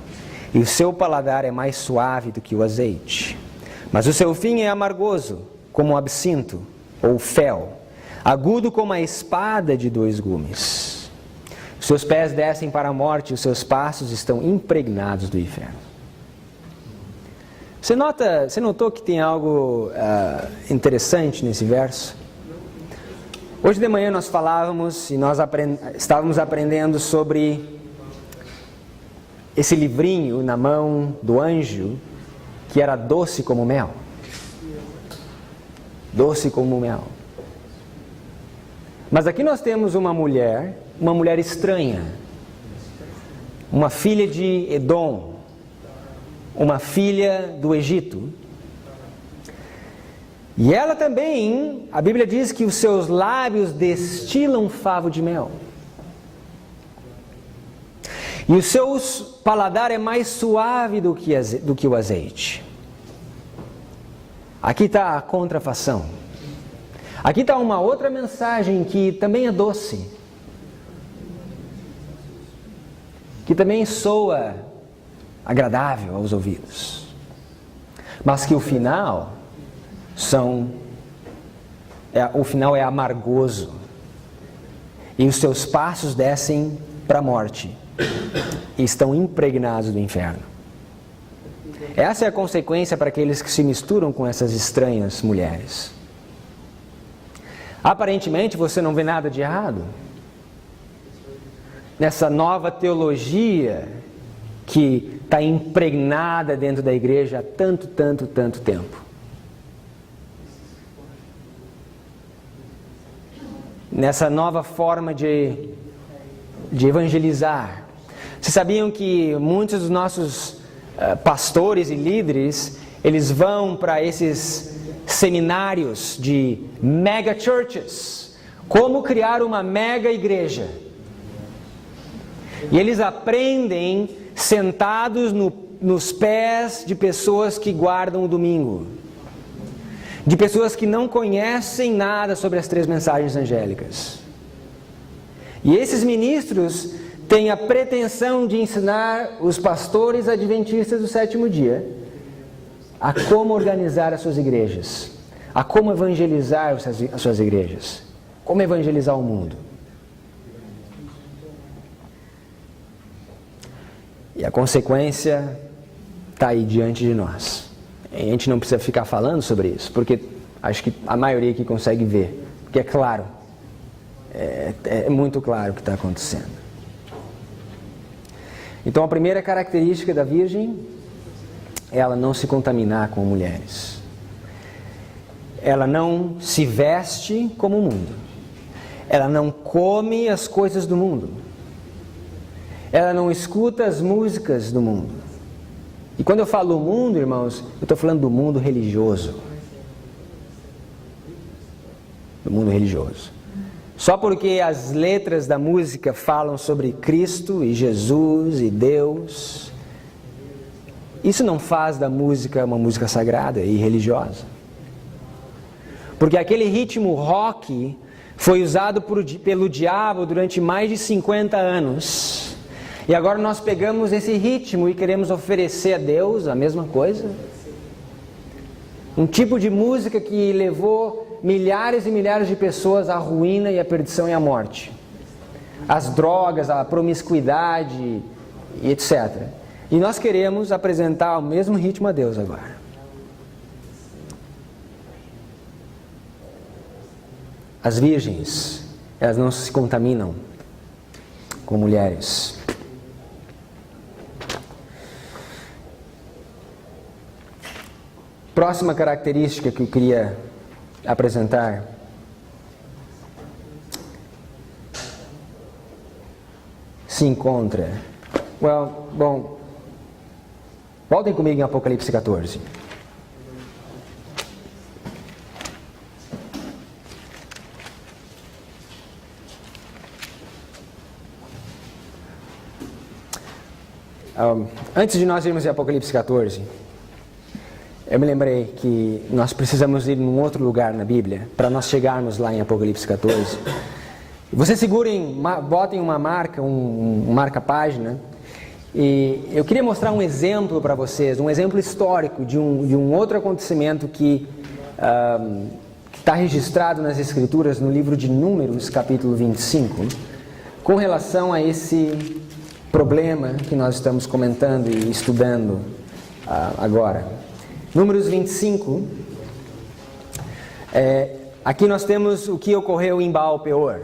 e o seu paladar é mais suave do que o azeite. Mas o seu fim é amargoso, como o absinto, ou fel, agudo como a espada de 2 gumes. Os seus pés descem para a morte, e os seus passos estão impregnados do inferno. Você notou que tem algo interessante nesse verso? Hoje de manhã nós falávamos e nós estávamos aprendendo sobre esse livrinho na mão do anjo que era doce como mel. Doce como mel. Mas aqui nós temos uma mulher estranha, uma filha de Edom, uma filha do Egito. E ela também, a Bíblia diz que os seus lábios destilam favo de mel. E o seu paladar é mais suave do que o azeite. Aqui está a contrafação. Aqui está uma outra mensagem que também é doce. Que também soa agradável aos ouvidos. Mas que o final é amargoso. E os seus passos descem para a morte. E estão impregnados do inferno. Essa é a consequência para aqueles que se misturam com essas estranhas mulheres. Aparentemente você não vê nada de errado nessa nova teologia que está impregnada dentro da igreja há tanto tempo. Nessa nova forma de evangelizar. Vocês sabiam que muitos dos nossos pastores e líderes, eles vão para esses seminários de mega churches, como criar uma mega igreja. E eles aprendem sentados nos pés de pessoas que guardam o domingo, de pessoas que não conhecem nada sobre as 3 mensagens angélicas. E esses ministros têm a pretensão de ensinar os pastores adventistas do 7º dia a como organizar as suas igrejas, a como evangelizar as suas igrejas, como evangelizar o mundo. E a consequência está aí diante de nós. A gente não precisa ficar falando sobre isso, porque acho que a maioria aqui consegue ver, porque é claro, é muito claro o que está acontecendo. Então a primeira característica da virgem é ela não se contaminar com mulheres. Ela não se veste como o mundo. Ela não come as coisas do mundo. Ela não escuta as músicas do mundo. E quando eu falo mundo, irmãos, eu estou falando do mundo religioso. Do mundo religioso. Só porque as letras da música falam sobre Cristo e Jesus e Deus, isso não faz da música uma música sagrada e religiosa. Porque aquele ritmo rock foi usado pelo diabo durante mais de 50 anos. E agora nós pegamos esse ritmo e queremos oferecer a Deus a mesma coisa. Um tipo de música que levou milhares e milhares de pessoas à ruína e à perdição e à morte. As drogas, a promiscuidade e etc. E nós queremos apresentar o mesmo ritmo a Deus agora. As virgens, elas não se contaminam com mulheres. Próxima característica que eu queria apresentar se encontra. Bom, voltem comigo em Apocalipse 14. Antes de nós irmos em Apocalipse 14, eu me lembrei que nós precisamos ir num outro lugar na Bíblia para nós chegarmos lá em Apocalipse 14. Vocês segurem, botem uma marca, um marca-página, e eu queria mostrar um exemplo para vocês, um exemplo histórico de um outro acontecimento que está registrado nas Escrituras no livro de Números, capítulo 25, com relação a esse problema que nós estamos comentando e estudando agora. Números 25, aqui nós temos o que ocorreu em Baal Peor,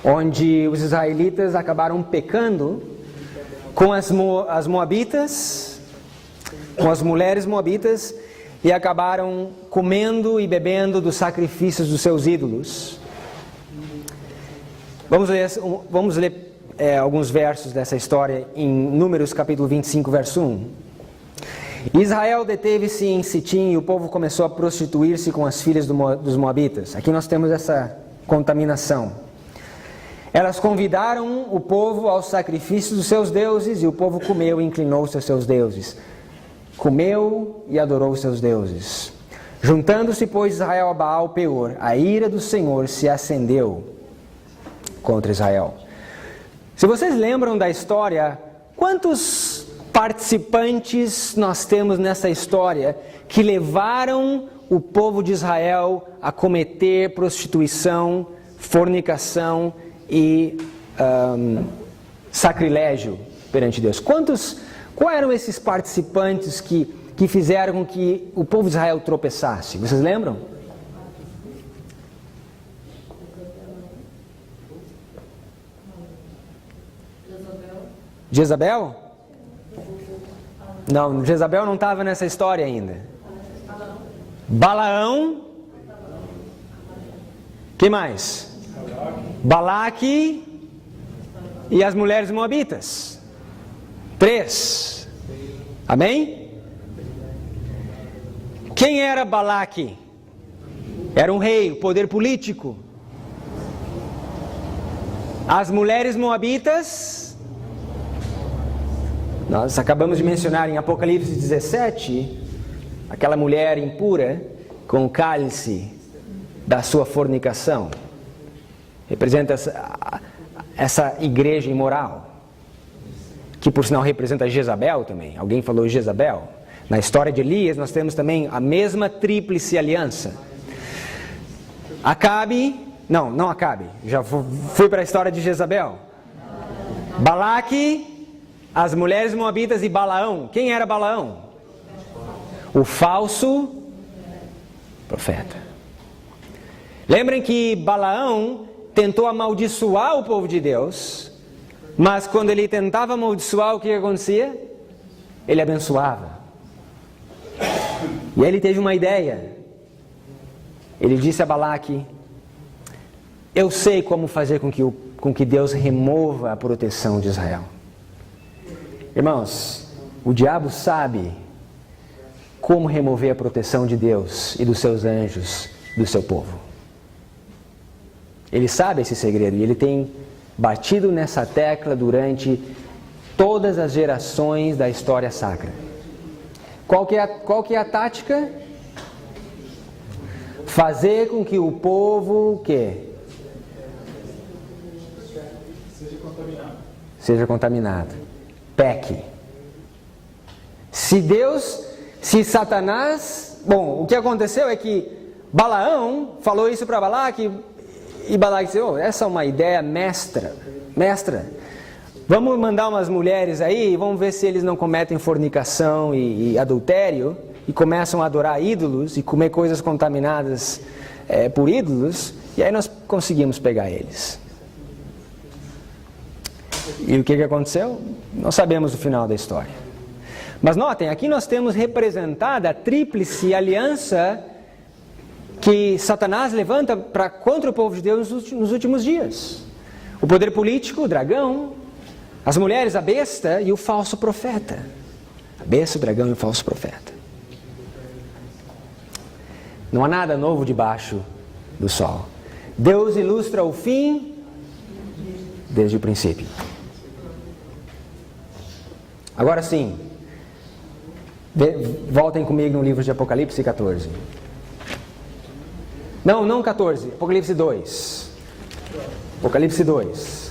onde os israelitas acabaram pecando com as moabitas, com as mulheres moabitas, e acabaram comendo e bebendo dos sacrifícios dos seus ídolos. Vamos ler alguns versos dessa história em Números capítulo 25, verso 1. Israel deteve-se em Sitim e o povo começou a prostituir-se com as filhas dos moabitas. Aqui nós temos essa contaminação. Elas convidaram o povo aos sacrifícios dos seus deuses e o povo comeu e inclinou-se aos seus deuses. Comeu e adorou os seus deuses. Juntando-se, pois, Israel a Baal Peor, a ira do Senhor se acendeu contra Israel. Se vocês lembram da história, quantos participantes nós temos nessa história que levaram o povo de Israel a cometer prostituição, fornicação e sacrilégio perante Deus? Quais eram esses participantes que fizeram com que o povo de Israel tropeçasse? Vocês lembram? Jezabel? Não, Jezabel não estava nessa história ainda. Balaão. Quem mais? Balaque e as mulheres moabitas. 3. Amém? Quem era Balaque? Era um rei, o poder político. As mulheres moabitas, nós acabamos de mencionar em Apocalipse 17, aquela mulher impura com o cálice da sua fornicação. Representa essa igreja imoral, que por sinal representa Jezabel também. Alguém falou Jezabel? Na história de Elias nós temos também a mesma tríplice aliança. Não Acabe, já fui para a história de Jezabel. Balaque, as mulheres moabitas e Balaão. Quem era Balaão? O falso profeta. Lembrem que Balaão tentou amaldiçoar o povo de Deus, mas quando ele tentava amaldiçoar, o que acontecia? Ele abençoava. E aí ele teve uma ideia. Ele disse a Balaque: eu sei como fazer com que Deus remova a proteção de Israel. Irmãos, o diabo sabe como remover a proteção de Deus e dos seus anjos do seu povo. Ele sabe esse segredo e ele tem batido nessa tecla durante todas as gerações da história sacra. Qual que é a tática? fazer com que o povo, o quê? Seja contaminado. Peque. Se Satanás... Bom, o que aconteceu é que Balaão falou isso para Balaque, e Balaque disse, essa é uma ideia mestra, vamos mandar umas mulheres aí, vamos ver se eles não cometem fornicação e adultério, e começam a adorar ídolos, e comer coisas contaminadas por ídolos, e aí nós conseguimos pegar eles. E o que aconteceu? Não sabemos o final da história. Mas notem, aqui nós temos representada a tríplice aliança que Satanás levanta contra o povo de Deus nos últimos dias. O poder político, o dragão, as mulheres, a besta e o falso profeta. A besta, o dragão e o falso profeta. Não há nada novo debaixo do sol. Deus ilustra o fim desde o princípio. Agora sim, voltem comigo no livro de Apocalipse 14. Não 14, Apocalipse 2. Apocalipse 2.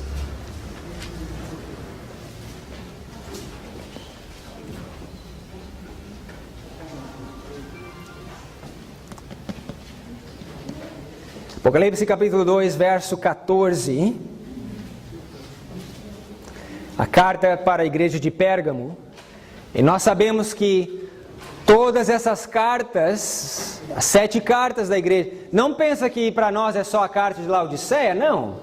Apocalipse capítulo 2, verso 14. A carta para a igreja de Pérgamo. E nós sabemos que todas essas cartas, as 7 cartas da igreja, não pensa que para nós é só a carta de Laodiceia, não.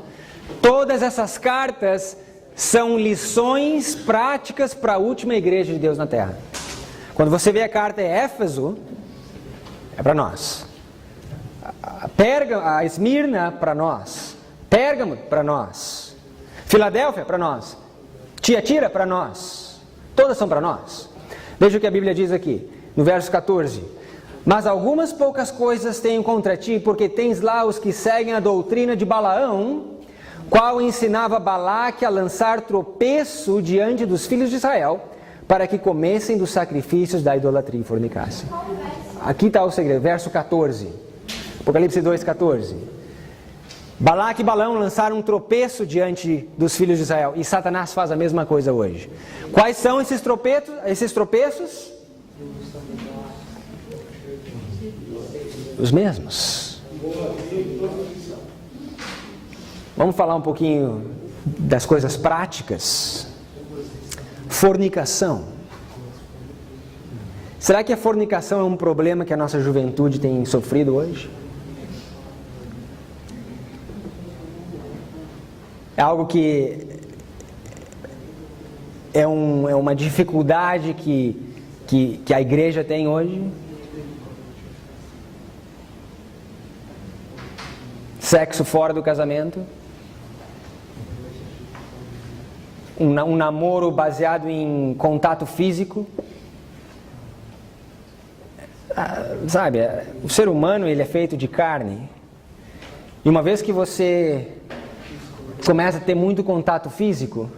Todas essas cartas são lições práticas para a última igreja de Deus na Terra. Quando você vê a carta em Éfeso, é para nós. A Esmirna, para nós. Pérgamo, para nós. Filadélfia, para nós. Tiatira, para nós. Todas são para nós. Veja o que a Bíblia diz aqui, no verso 14. Mas algumas poucas coisas tenho contra ti, porque tens lá os que seguem a doutrina de Balaão, qual ensinava Balaque a lançar tropeço diante dos filhos de Israel, para que comessem dos sacrifícios da idolatria e fornicassem. Aqui está o segredo, verso 14. Apocalipse 2, 14. Balaque e Balaão lançaram um tropeço diante dos filhos de Israel. E Satanás faz a mesma coisa hoje. Quais são esses tropeços? Os mesmos. Vamos falar um pouquinho das coisas práticas. Fornicação. Será que a fornicação é um problema que a nossa juventude tem sofrido hoje? É algo que é uma dificuldade que a igreja tem hoje? Sexo fora do casamento? Um namoro baseado em contato físico? Sabe, o ser humano ele é feito de carne. E uma vez que você começa a ter muito contato físico,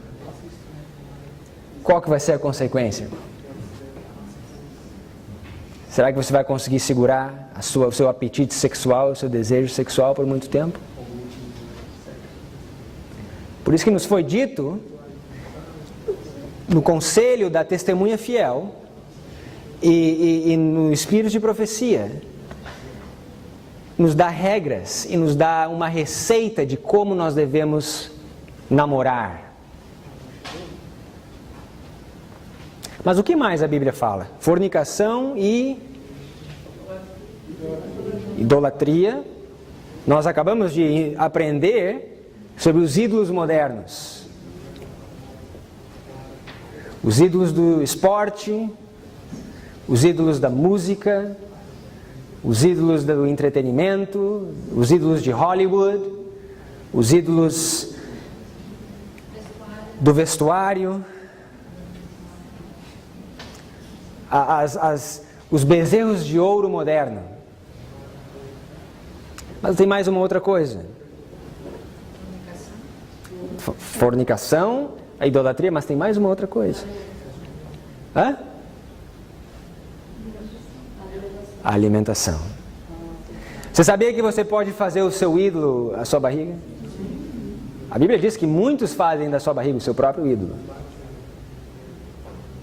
qual que vai ser a consequência? Será que você vai conseguir segurar o seu apetite sexual, o seu desejo sexual por muito tempo? Por isso que nos foi dito, no conselho da testemunha fiel e no espírito de profecia, nos dá regras e nos dá uma receita de como nós devemos namorar. Mas o que mais a Bíblia fala? Fornicação e idolatria. Nós acabamos de aprender sobre os ídolos modernos. Os ídolos do esporte, os ídolos da música, os ídolos do entretenimento, os ídolos de Hollywood, os ídolos do vestuário, os bezerros de ouro moderno. Mas tem mais uma outra coisa. Fornicação, a idolatria, mas tem mais uma outra coisa. Hã? A alimentação. Você sabia que você pode fazer o seu ídolo a sua barriga? A Bíblia diz que muitos fazem da sua barriga o seu próprio ídolo.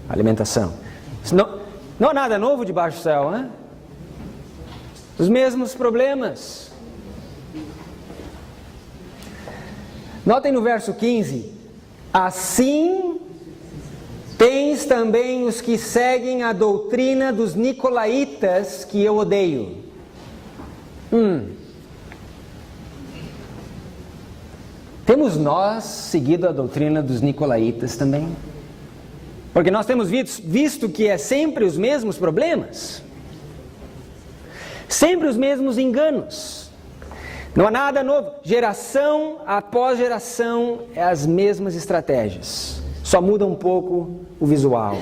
Alimentação. Não há nada novo debaixo do céu, né? Os mesmos problemas. Notem no verso 15: assim tens também os que seguem a doutrina dos nicolaítas, que eu odeio. Temos nós seguido a doutrina dos nicolaítas também? Porque nós temos visto que é sempre os mesmos problemas, sempre os mesmos enganos. Não há nada novo. Geração após geração, é as mesmas estratégias. Só muda um pouco o visual,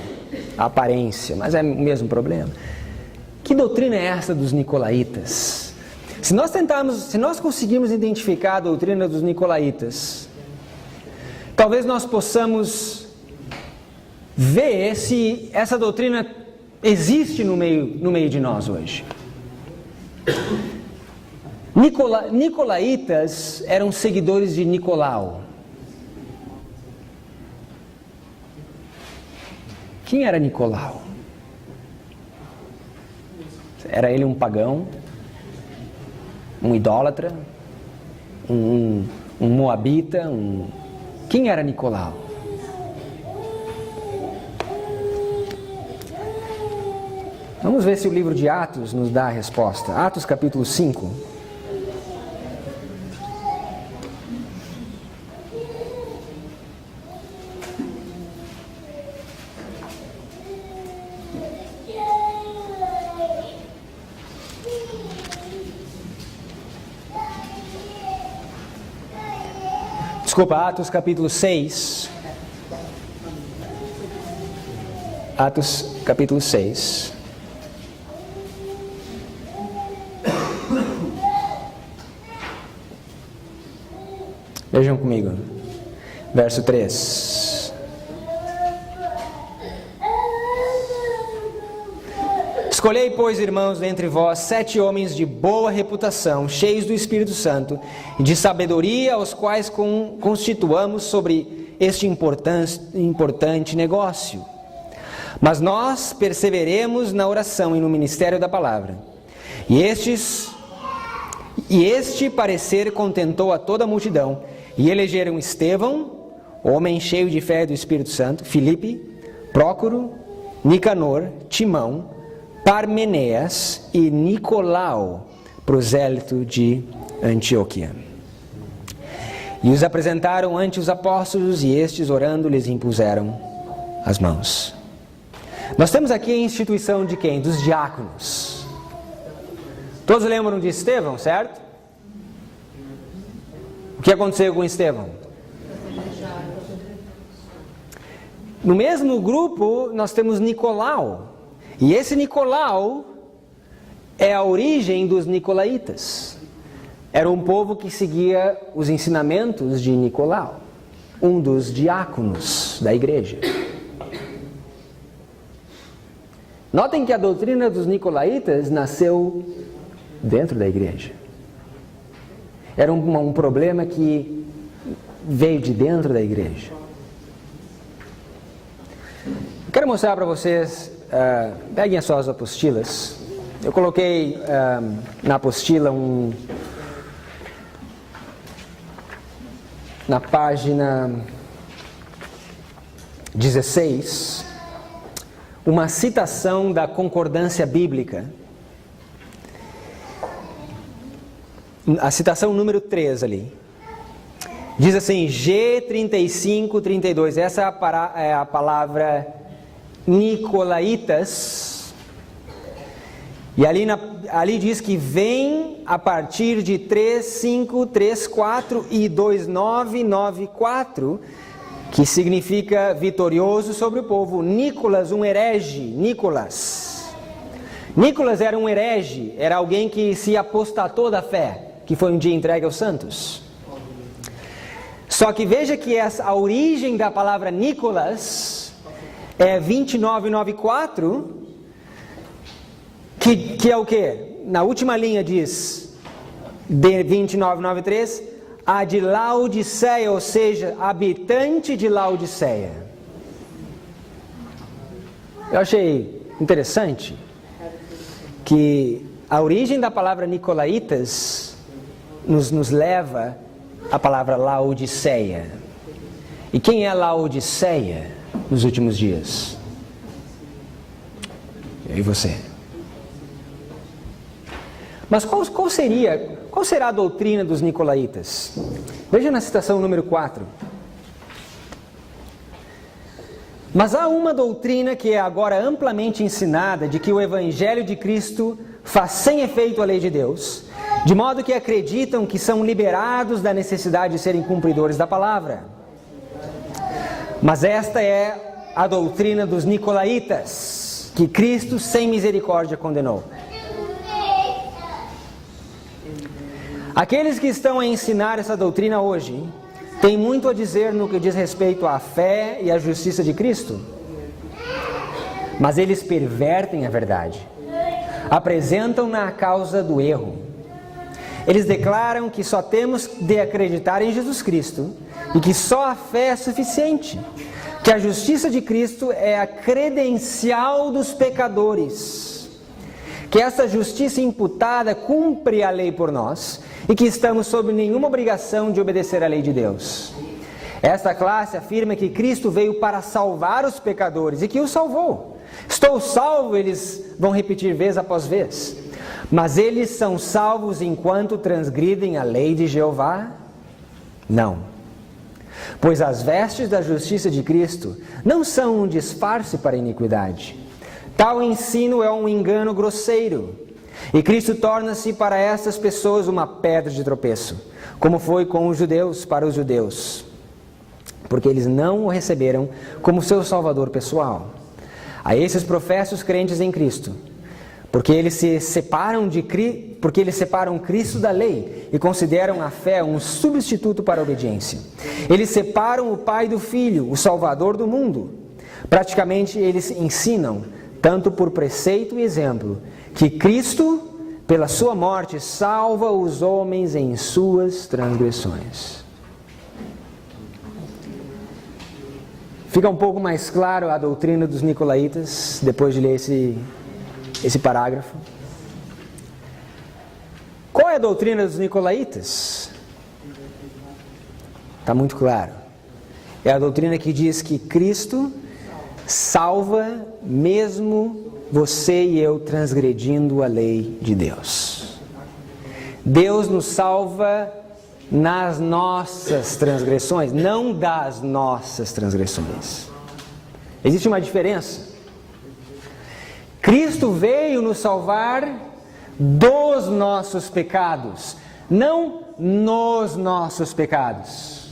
a aparência, mas é o mesmo problema. Que doutrina é essa dos nicolaítas? Se nós conseguirmos identificar a doutrina dos nicolaítas, talvez nós possamos ver se essa doutrina existe no meio de nós hoje. Nicolaítas eram seguidores de Nicolau. Quem era Nicolau? Era ele um pagão? Um idólatra? Um moabita? Quem era Nicolau? Vamos ver se o livro de Atos nos dá a resposta. Atos capítulo 5. Desculpa, Atos capítulo 6. Atos capítulo 6. Vejam comigo. Verso 3. Escolhei, pois, irmãos, dentre vós 7 homens de boa reputação, cheios do Espírito Santo e de sabedoria, aos quais constituamos sobre este importante negócio. Mas nós perseveremos na oração e no ministério da palavra. E este parecer contentou a toda a multidão, e elegeram Estevão, homem cheio de fé e do Espírito Santo, Filipe, Prócoro, Nicanor, Timão, Parmeneas e Nicolau, prosélito de Antioquia. E os apresentaram ante os apóstolos, e estes, orando, lhes impuseram as mãos. Nós temos aqui a instituição de quem? Dos diáconos. Todos lembram de Estevão, certo? O que aconteceu com Estevão? No mesmo grupo, nós temos Nicolau. E esse Nicolau é a origem dos nicolaítas. Era um povo que seguia os ensinamentos de Nicolau, um dos diáconos da igreja. Notem que a doutrina dos nicolaítas nasceu dentro da igreja. Era um problema que veio de dentro da igreja. Quero mostrar para vocês, peguem as suas apostilas. Eu coloquei na apostila na página 16, uma citação da concordância bíblica. A citação número 3 ali. Diz assim, G3532, essa é a palavra Nicolaitas. E ali diz que vem a partir de 3534 e 2994, que significa vitorioso sobre o povo. Nicolas, um herege, Nicolas era um herege, era alguém que se apostatou da fé, que foi um dia entregue aos santos. Só que veja que a origem da palavra Nicolas é 2994, que é o quê? Na última linha diz, 29:3, a de Laodiceia, ou seja, habitante de Laodiceia. Eu achei interessante que a origem da palavra Nicolaitas nos leva à palavra Laodiceia. E quem é Laodiceia nos últimos dias? Eu e você. Mas qual será a doutrina dos Nicolaitas? Veja na citação número 4. Mas há uma doutrina que é agora amplamente ensinada de que o Evangelho de Cristo faz sem efeito a lei de Deus, de modo que acreditam que são liberados da necessidade de serem cumpridores da palavra. Mas esta é a doutrina dos Nicolaitas, que Cristo sem misericórdia condenou. Aqueles que estão a ensinar essa doutrina hoje têm muito a dizer no que diz respeito à fé e à justiça de Cristo, mas eles pervertem a verdade, apresentam-na a causa do erro. Eles declaram que só temos de acreditar em Jesus Cristo e que só a fé é suficiente, que a justiça de Cristo é a credencial dos pecadores, que essa justiça imputada cumpre a lei por nós e que estamos sob nenhuma obrigação de obedecer à lei de Deus. Esta classe afirma que Cristo veio para salvar os pecadores e que os salvou. Estou salvo, eles vão repetir vez após vez. Mas eles são salvos enquanto transgridem a lei de Jeová? Não. Pois as vestes da justiça de Cristo não são um disfarce para a iniquidade. Tal ensino é um engano grosseiro. E Cristo torna-se para essas pessoas uma pedra de tropeço, como foi com os judeus para os judeus, porque eles não o receberam como seu Salvador pessoal. A esses professos crentes em Cristo, porque eles separam Cristo da lei e consideram a fé um substituto para a obediência. Eles separam o Pai do Filho, o Salvador do mundo. Praticamente eles ensinam, tanto por preceito e exemplo, que Cristo, pela sua morte, salva os homens em suas transgressões. Fica um pouco mais claro a doutrina dos Nicolaitas, depois de ler esse parágrafo. Qual é a doutrina dos Nicolaitas? Está muito claro. É a doutrina que diz que Cristo salva mesmo você e eu transgredindo a lei de Deus. Deus nos salva nas nossas transgressões, não das nossas transgressões. Existe uma diferença. Cristo veio nos salvar dos nossos pecados, não nos nossos pecados.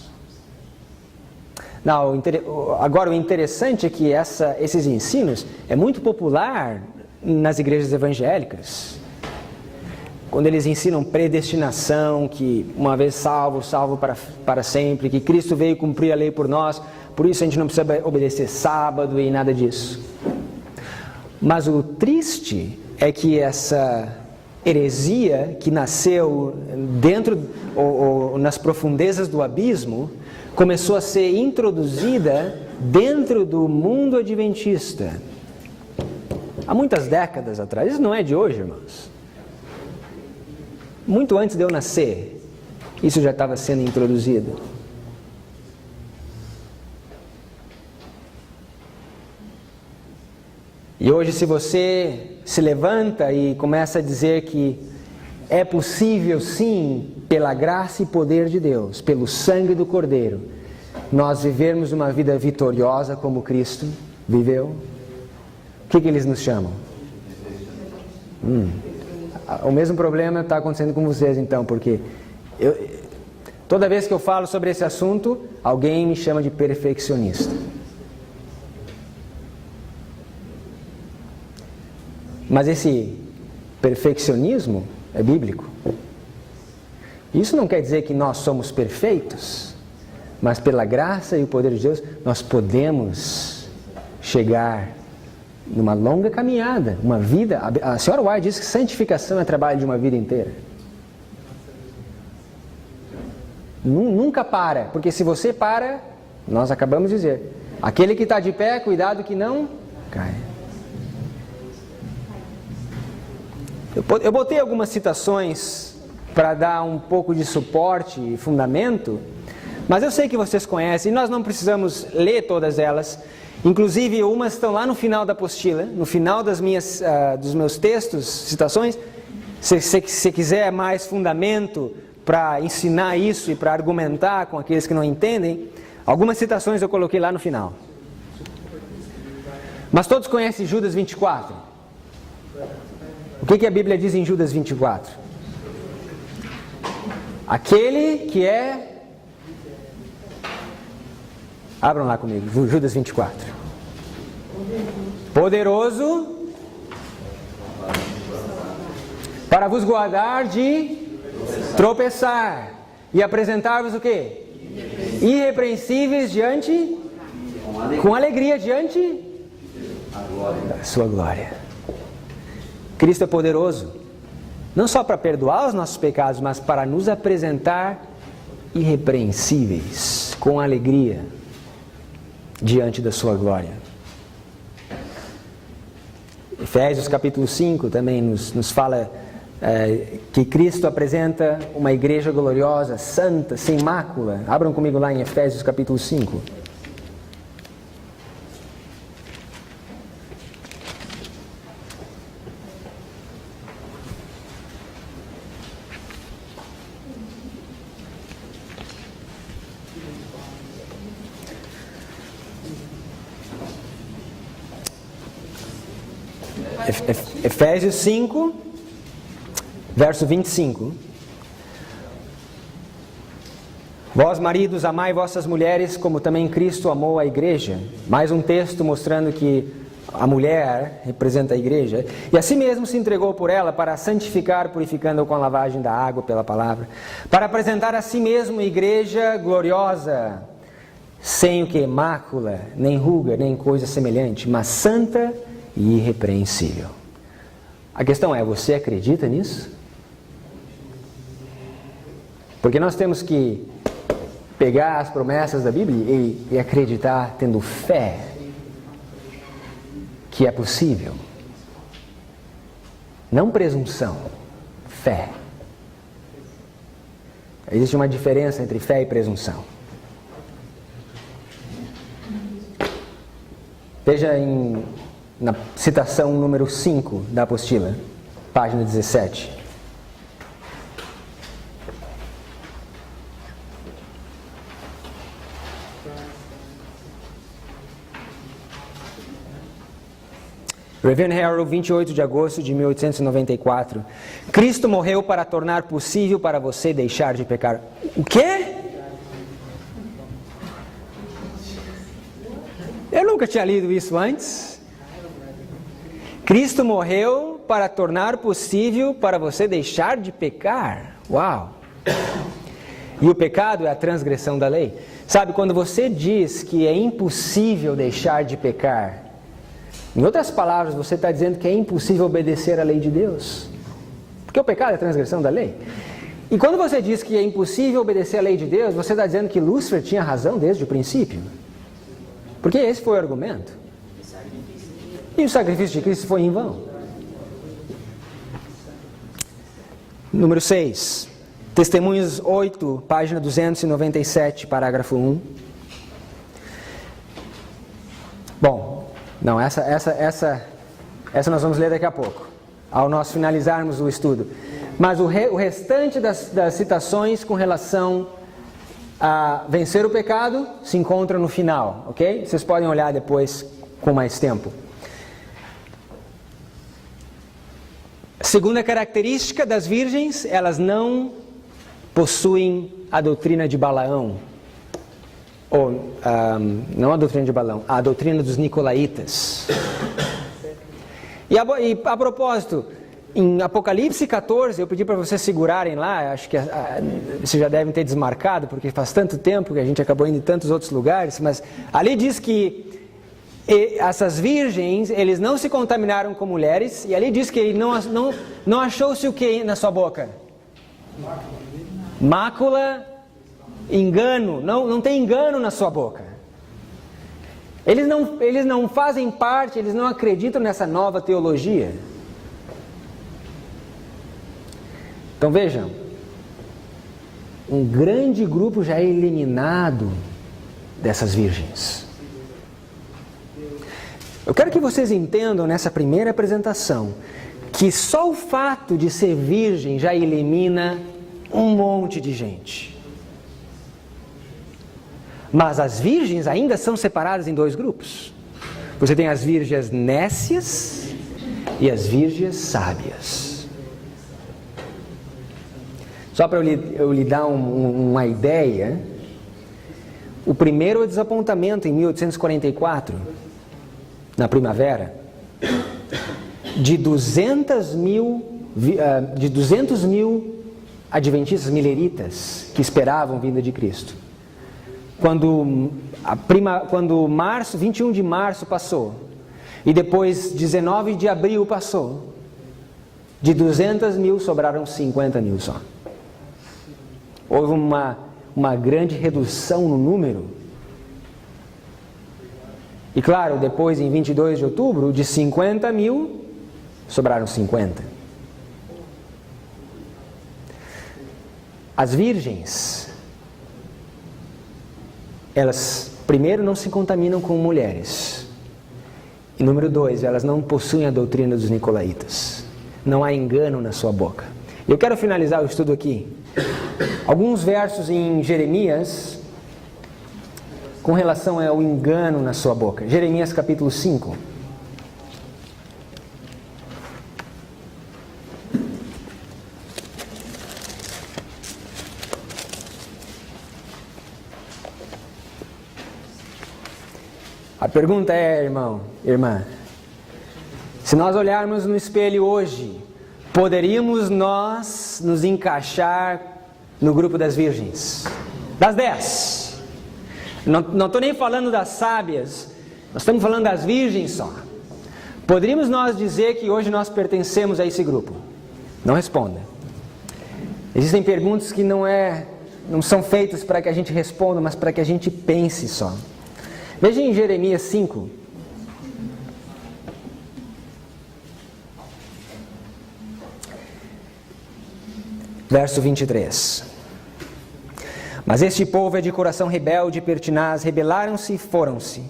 Não, agora o interessante é que esses ensinos é muito popular nas igrejas evangélicas. Quando eles ensinam predestinação, que uma vez salvo para sempre, que Cristo veio cumprir a lei por nós, por isso a gente não precisa obedecer sábado e nada disso. Mas o triste é que essa heresia que nasceu dentro ou nas profundezas do abismo começou a ser introduzida dentro do mundo adventista há muitas décadas atrás. Isso não é de hoje, irmãos. Muito antes de eu nascer, isso já estava sendo introduzido. E hoje, se você se levanta e começa a dizer que é possível, sim, pela graça e poder de Deus, pelo sangue do Cordeiro, nós vivermos uma vida vitoriosa como Cristo viveu, o que eles nos chamam? O mesmo problema está acontecendo com vocês, então, porque toda vez que eu falo sobre esse assunto, alguém me chama de perfeccionista. Mas esse perfeccionismo é bíblico. Isso não quer dizer que nós somos perfeitos, mas pela graça e o poder de Deus, nós podemos chegar numa longa caminhada, uma vida. A senhora White diz que santificação é trabalho de uma vida inteira. Nunca para, porque se você para, nós acabamos de dizer, aquele que está de pé, cuidado que não cai. Eu botei algumas citações para dar um pouco de suporte e fundamento, mas eu sei que vocês conhecem, e nós não precisamos ler todas elas. Inclusive, umas estão lá no final da apostila, no final dos meus textos, citações. Se você quiser mais fundamento para ensinar isso e para argumentar com aqueles que não entendem, algumas citações eu coloquei lá no final. Mas todos conhecem Judas 24? O que a Bíblia diz em Judas 24? Aquele que é... Abram lá comigo, Judas 24. Poderoso para vos guardar de tropeçar e apresentar-vos o quê? Irrepreensíveis diante, com alegria diante da sua glória. Cristo é poderoso, não só para perdoar os nossos pecados, mas para nos apresentar irrepreensíveis, com alegria diante da sua glória. Efésios capítulo 5 também nos fala que Cristo apresenta uma igreja gloriosa, santa, sem mácula. Abram comigo lá em Efésios capítulo 5. Efésios 5, verso 25. Vós, maridos, amai vossas mulheres, como também Cristo amou a igreja. Mais um texto mostrando que a mulher representa a igreja. E assim mesmo se entregou por ela para santificar, purificando-a com a lavagem da água pela palavra, para apresentar a si mesmo igreja gloriosa, sem o que? Mácula, nem ruga, nem coisa semelhante, mas santa e irrepreensível. A questão é, você acredita nisso? Porque nós temos que pegar as promessas da Bíblia e acreditar tendo fé que é possível. Não presunção, fé. Existe uma diferença entre fé e presunção. Veja na citação número 5 da apostila, página 17. Reverend Harold, 28 de agosto de 1894. Cristo morreu para tornar possível para você deixar de pecar. O quê? Eu nunca tinha lido isso antes. Cristo morreu para tornar possível para você deixar de pecar. Uau! E o pecado é a transgressão da lei. Sabe, quando você diz que é impossível deixar de pecar, em outras palavras, você está dizendo que é impossível obedecer à lei de Deus. Porque o pecado é a transgressão da lei. E quando você diz que é impossível obedecer à lei de Deus, você está dizendo que Lúcifer tinha razão desde o princípio. Porque esse foi o argumento. E o sacrifício de Cristo foi em vão. Número 6. Testemunhos 8, página 297, parágrafo 1. Bom, não, essa nós vamos ler daqui a pouco, ao nós finalizarmos o estudo. Mas o restante das citações com relação a vencer o pecado se encontra no final, ok? Vocês podem olhar depois com mais tempo. Segunda característica das virgens, elas não possuem a doutrina de Balaão. Ou, não a doutrina de Balaão, a doutrina dos Nicolaítas. E a propósito, em Apocalipse 14, eu pedi para vocês segurarem lá, acho que vocês já devem ter desmarcado, porque faz tanto tempo que a gente acabou indo em tantos outros lugares, mas ali diz que essas virgens, eles não se contaminaram com mulheres, e ali diz que ele não achou-se o que na sua boca? Mácula engano, não tem engano na sua boca. Eles não fazem parte, eles não acreditam nessa nova teologia. Então vejam, um grande grupo já é eliminado dessas virgens. Eu quero que vocês entendam nessa primeira apresentação que só o fato de ser virgem já elimina um monte de gente. Mas as virgens ainda são separadas em dois grupos. Você tem as virgens nécias e as virgens sábias. Só para eu lhe dar uma ideia, o primeiro desapontamento em 1844, na primavera, de 200 mil adventistas mileritas que esperavam a vinda de Cristo. Quando 21 de março passou, e depois 19 de abril passou, de 200 mil sobraram 50 mil só. Houve uma grande redução no número. E claro, depois em 22 de outubro, de 50 mil, sobraram 50. As virgens, elas, primeiro, não se contaminam com mulheres. E número 2, elas não possuem a doutrina dos nicolaítas. Não há engano na sua boca. Eu quero finalizar o estudo aqui. Alguns versos em Jeremias, com relação ao engano na sua boca. Jeremias capítulo 5. A pergunta é, irmão, irmã, se nós olharmos no espelho hoje, poderíamos nós nos encaixar no grupo das virgens? Das 10. Não estou nem falando das sábias, nós estamos falando das virgens só. Poderíamos nós dizer que hoje nós pertencemos a esse grupo? Não responda. Existem perguntas que não são feitas para que a gente responda, mas para que a gente pense só. Veja em Jeremias 5. Verso 23. Mas este povo é de coração rebelde e pertinaz, rebelaram-se e foram-se.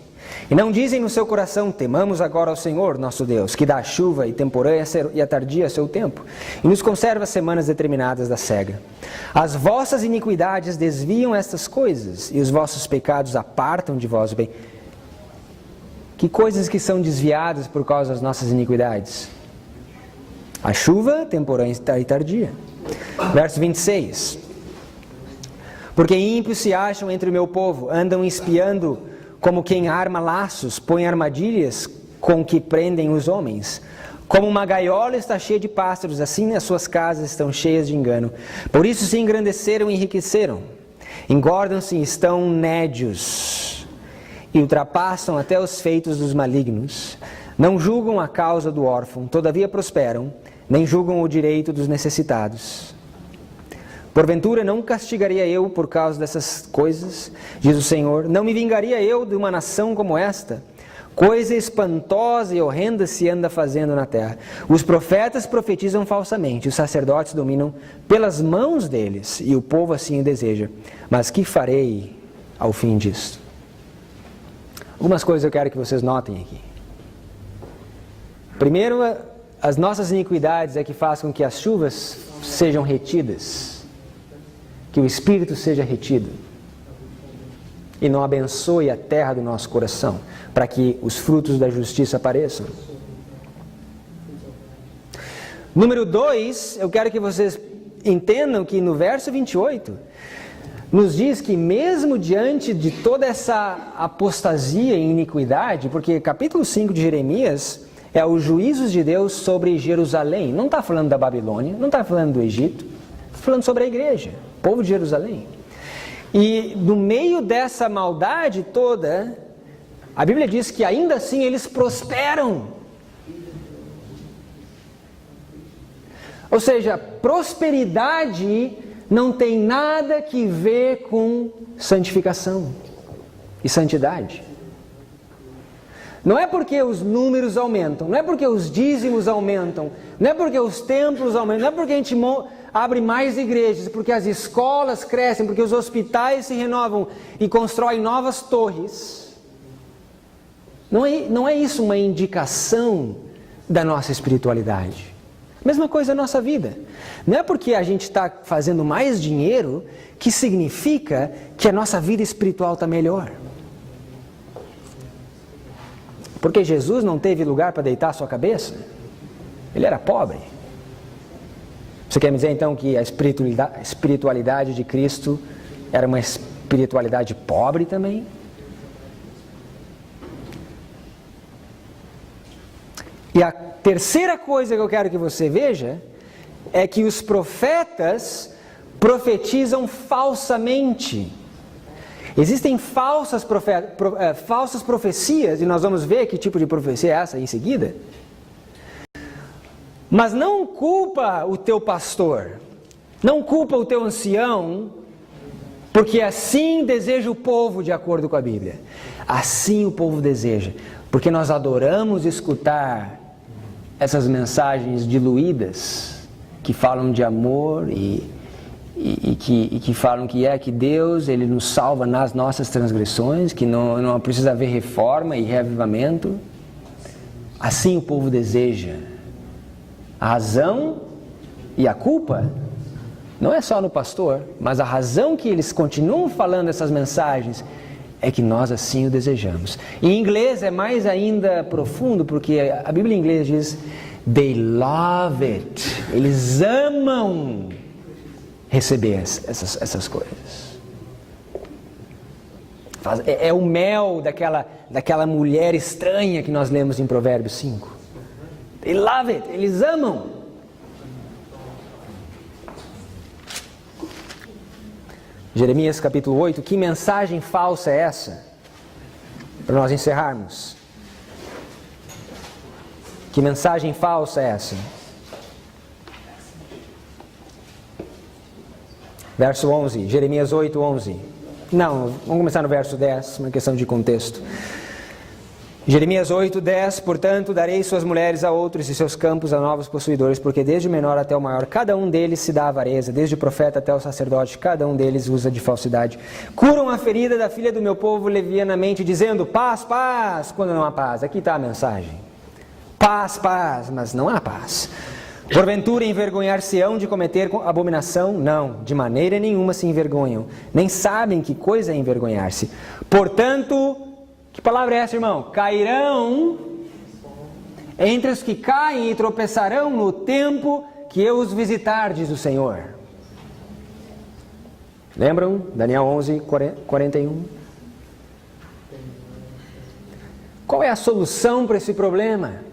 E não dizem no seu coração, temamos agora ao Senhor, nosso Deus, que dá a chuva e temporã e a tardia a seu tempo, e nos conserva semanas determinadas da cega. As vossas iniquidades desviam estas coisas, e os vossos pecados apartam de vós o bem. Que coisas que são desviadas por causa das nossas iniquidades? A chuva, temporã e tardia. Verso 26. Porque ímpios se acham entre o meu povo, andam espiando como quem arma laços, põe armadilhas com que prendem os homens. Como uma gaiola está cheia de pássaros, assim as suas casas estão cheias de engano. Por isso se engrandeceram e enriqueceram. Engordam-se e estão nédios. E ultrapassam até os feitos dos malignos. Não julgam a causa do órfão, todavia prosperam, nem julgam o direito dos necessitados. Porventura não castigaria eu por causa dessas coisas, diz o Senhor, não me vingaria eu de uma nação como esta? Coisa espantosa e horrenda se anda fazendo na terra. Os profetas profetizam falsamente, os sacerdotes dominam pelas mãos deles, e o povo assim o deseja. Mas que farei ao fim disto? Algumas coisas eu quero que vocês notem aqui. Primeiro, as nossas iniquidades é que fazem com que as chuvas sejam retidas, que o Espírito seja retido e não abençoe a terra do nosso coração, para que os frutos da justiça apareçam. Número 2, eu quero que vocês entendam que no verso 28, nos diz que mesmo diante de toda essa apostasia e iniquidade, porque capítulo 5 de Jeremias é os juízos de Deus sobre Jerusalém, não está falando da Babilônia, não está falando do Egito, está falando sobre a igreja, o povo de Jerusalém. E no meio dessa maldade toda, a Bíblia diz que ainda assim eles prosperam. Ou seja, prosperidade não tem nada que ver com santificação e santidade. Não é porque os números aumentam, não é porque os dízimos aumentam, não é porque os templos aumentam, não é porque a gente abre mais igrejas, porque as escolas crescem, porque os hospitais se renovam e constroem novas torres. Não é isso uma indicação da nossa espiritualidade. Mesma coisa na nossa vida. Não é porque a gente está fazendo mais dinheiro que significa que a nossa vida espiritual está melhor. Porque Jesus não teve lugar para deitar a sua cabeça? Ele era pobre. Você quer me dizer então que a espiritualidade de Cristo era uma espiritualidade pobre também? E a terceira coisa que eu quero que você veja é que os profetas profetizam falsamente. Existem falsas profecias, e nós vamos ver que tipo de profecia é essa em seguida. Mas não culpa o teu pastor, não culpa o teu ancião, porque assim deseja o povo de acordo com a Bíblia. Assim o povo deseja, porque nós adoramos escutar essas mensagens diluídas, que falam de amor e que falam que Deus Ele nos salva nas nossas transgressões, que não precisa haver reforma e reavivamento. Assim o povo deseja. A razão e a culpa não é só no pastor, mas a razão que eles continuam falando essas mensagens é que nós assim o desejamos. Em inglês é mais ainda profundo, porque a Bíblia em inglês diz they love it. Eles amam receber essas coisas. É o mel daquela mulher estranha que nós lemos em Provérbios 5. They love it, eles amam. Jeremias capítulo 8, que mensagem falsa é essa? Para nós encerrarmos. Que mensagem falsa é essa? Verso 11, Jeremias 8, 11. Não, vamos começar no verso 10, uma questão de contexto. Jeremias 8, 10. Portanto, darei suas mulheres a outros e seus campos a novos possuidores, porque desde o menor até o maior, cada um deles se dá avareza, desde o profeta até o sacerdote, cada um deles usa de falsidade. Curam a ferida da filha do meu povo levianamente, dizendo, paz, paz, quando não há paz. Aqui está a mensagem. Paz, paz, mas não há paz. Porventura envergonhar-se-ão de cometer abominação? Não, de maneira nenhuma se envergonham, nem sabem que coisa é envergonhar-se. Portanto, que palavra é essa, irmão? Cairão entre os que caem e tropeçarão no tempo que eu os visitar, diz o Senhor. Lembram? Daniel 11, 41. Qual é a solução para esse problema?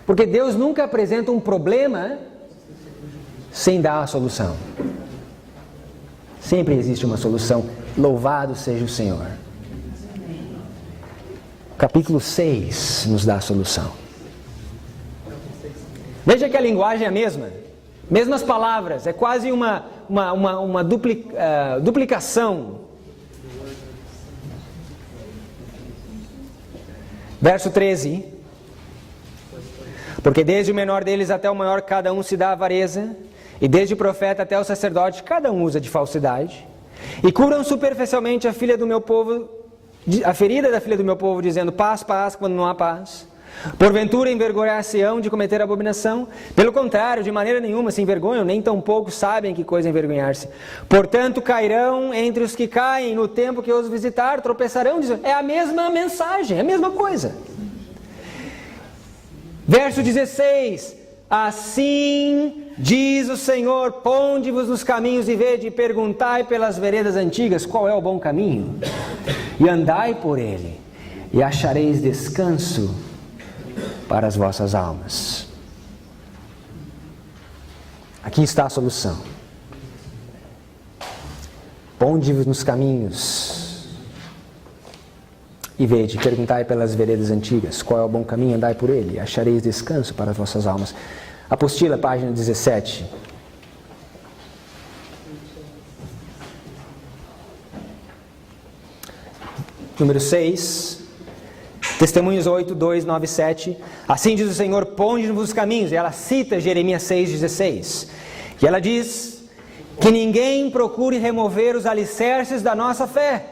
Porque Deus nunca apresenta um problema sem dar a solução. Sempre existe uma solução. Louvado seja o Senhor. Capítulo 6 nos dá a solução. Veja que a linguagem é a mesma. Mesmas palavras. É quase uma duplicação. Verso 13. Porque desde o menor deles até o maior, cada um se dá avareza, e desde o profeta até o sacerdote, cada um usa de falsidade, e curam superficialmente a filha do meu povo, a ferida da filha do meu povo, dizendo paz, paz, quando não há paz. Porventura envergonhar-se-ão de cometer abominação? Pelo contrário, de maneira nenhuma se envergonham, nem tampouco sabem que coisa é envergonhar-se. Portanto cairão entre os que caem, no tempo que eu os visitar, tropeçarão, dizendo, é a mesma mensagem, é a mesma coisa. Verso 16, assim diz o Senhor, ponde-vos nos caminhos e vede, e perguntai pelas veredas antigas, qual é o bom caminho? E andai por ele, e achareis descanso para as vossas almas. Aqui está a solução. Ponde-vos nos caminhos e vede, perguntai pelas veredas antigas, qual é o bom caminho, andai por ele, achareis descanso para as vossas almas. Apostila, página 17. número 6, Testemunhos 8, 2, 9, 7. Assim diz o Senhor, ponde-nos os caminhos. E ela cita Jeremias 6,16. E ela diz que ninguém procure remover os alicerces da nossa fé.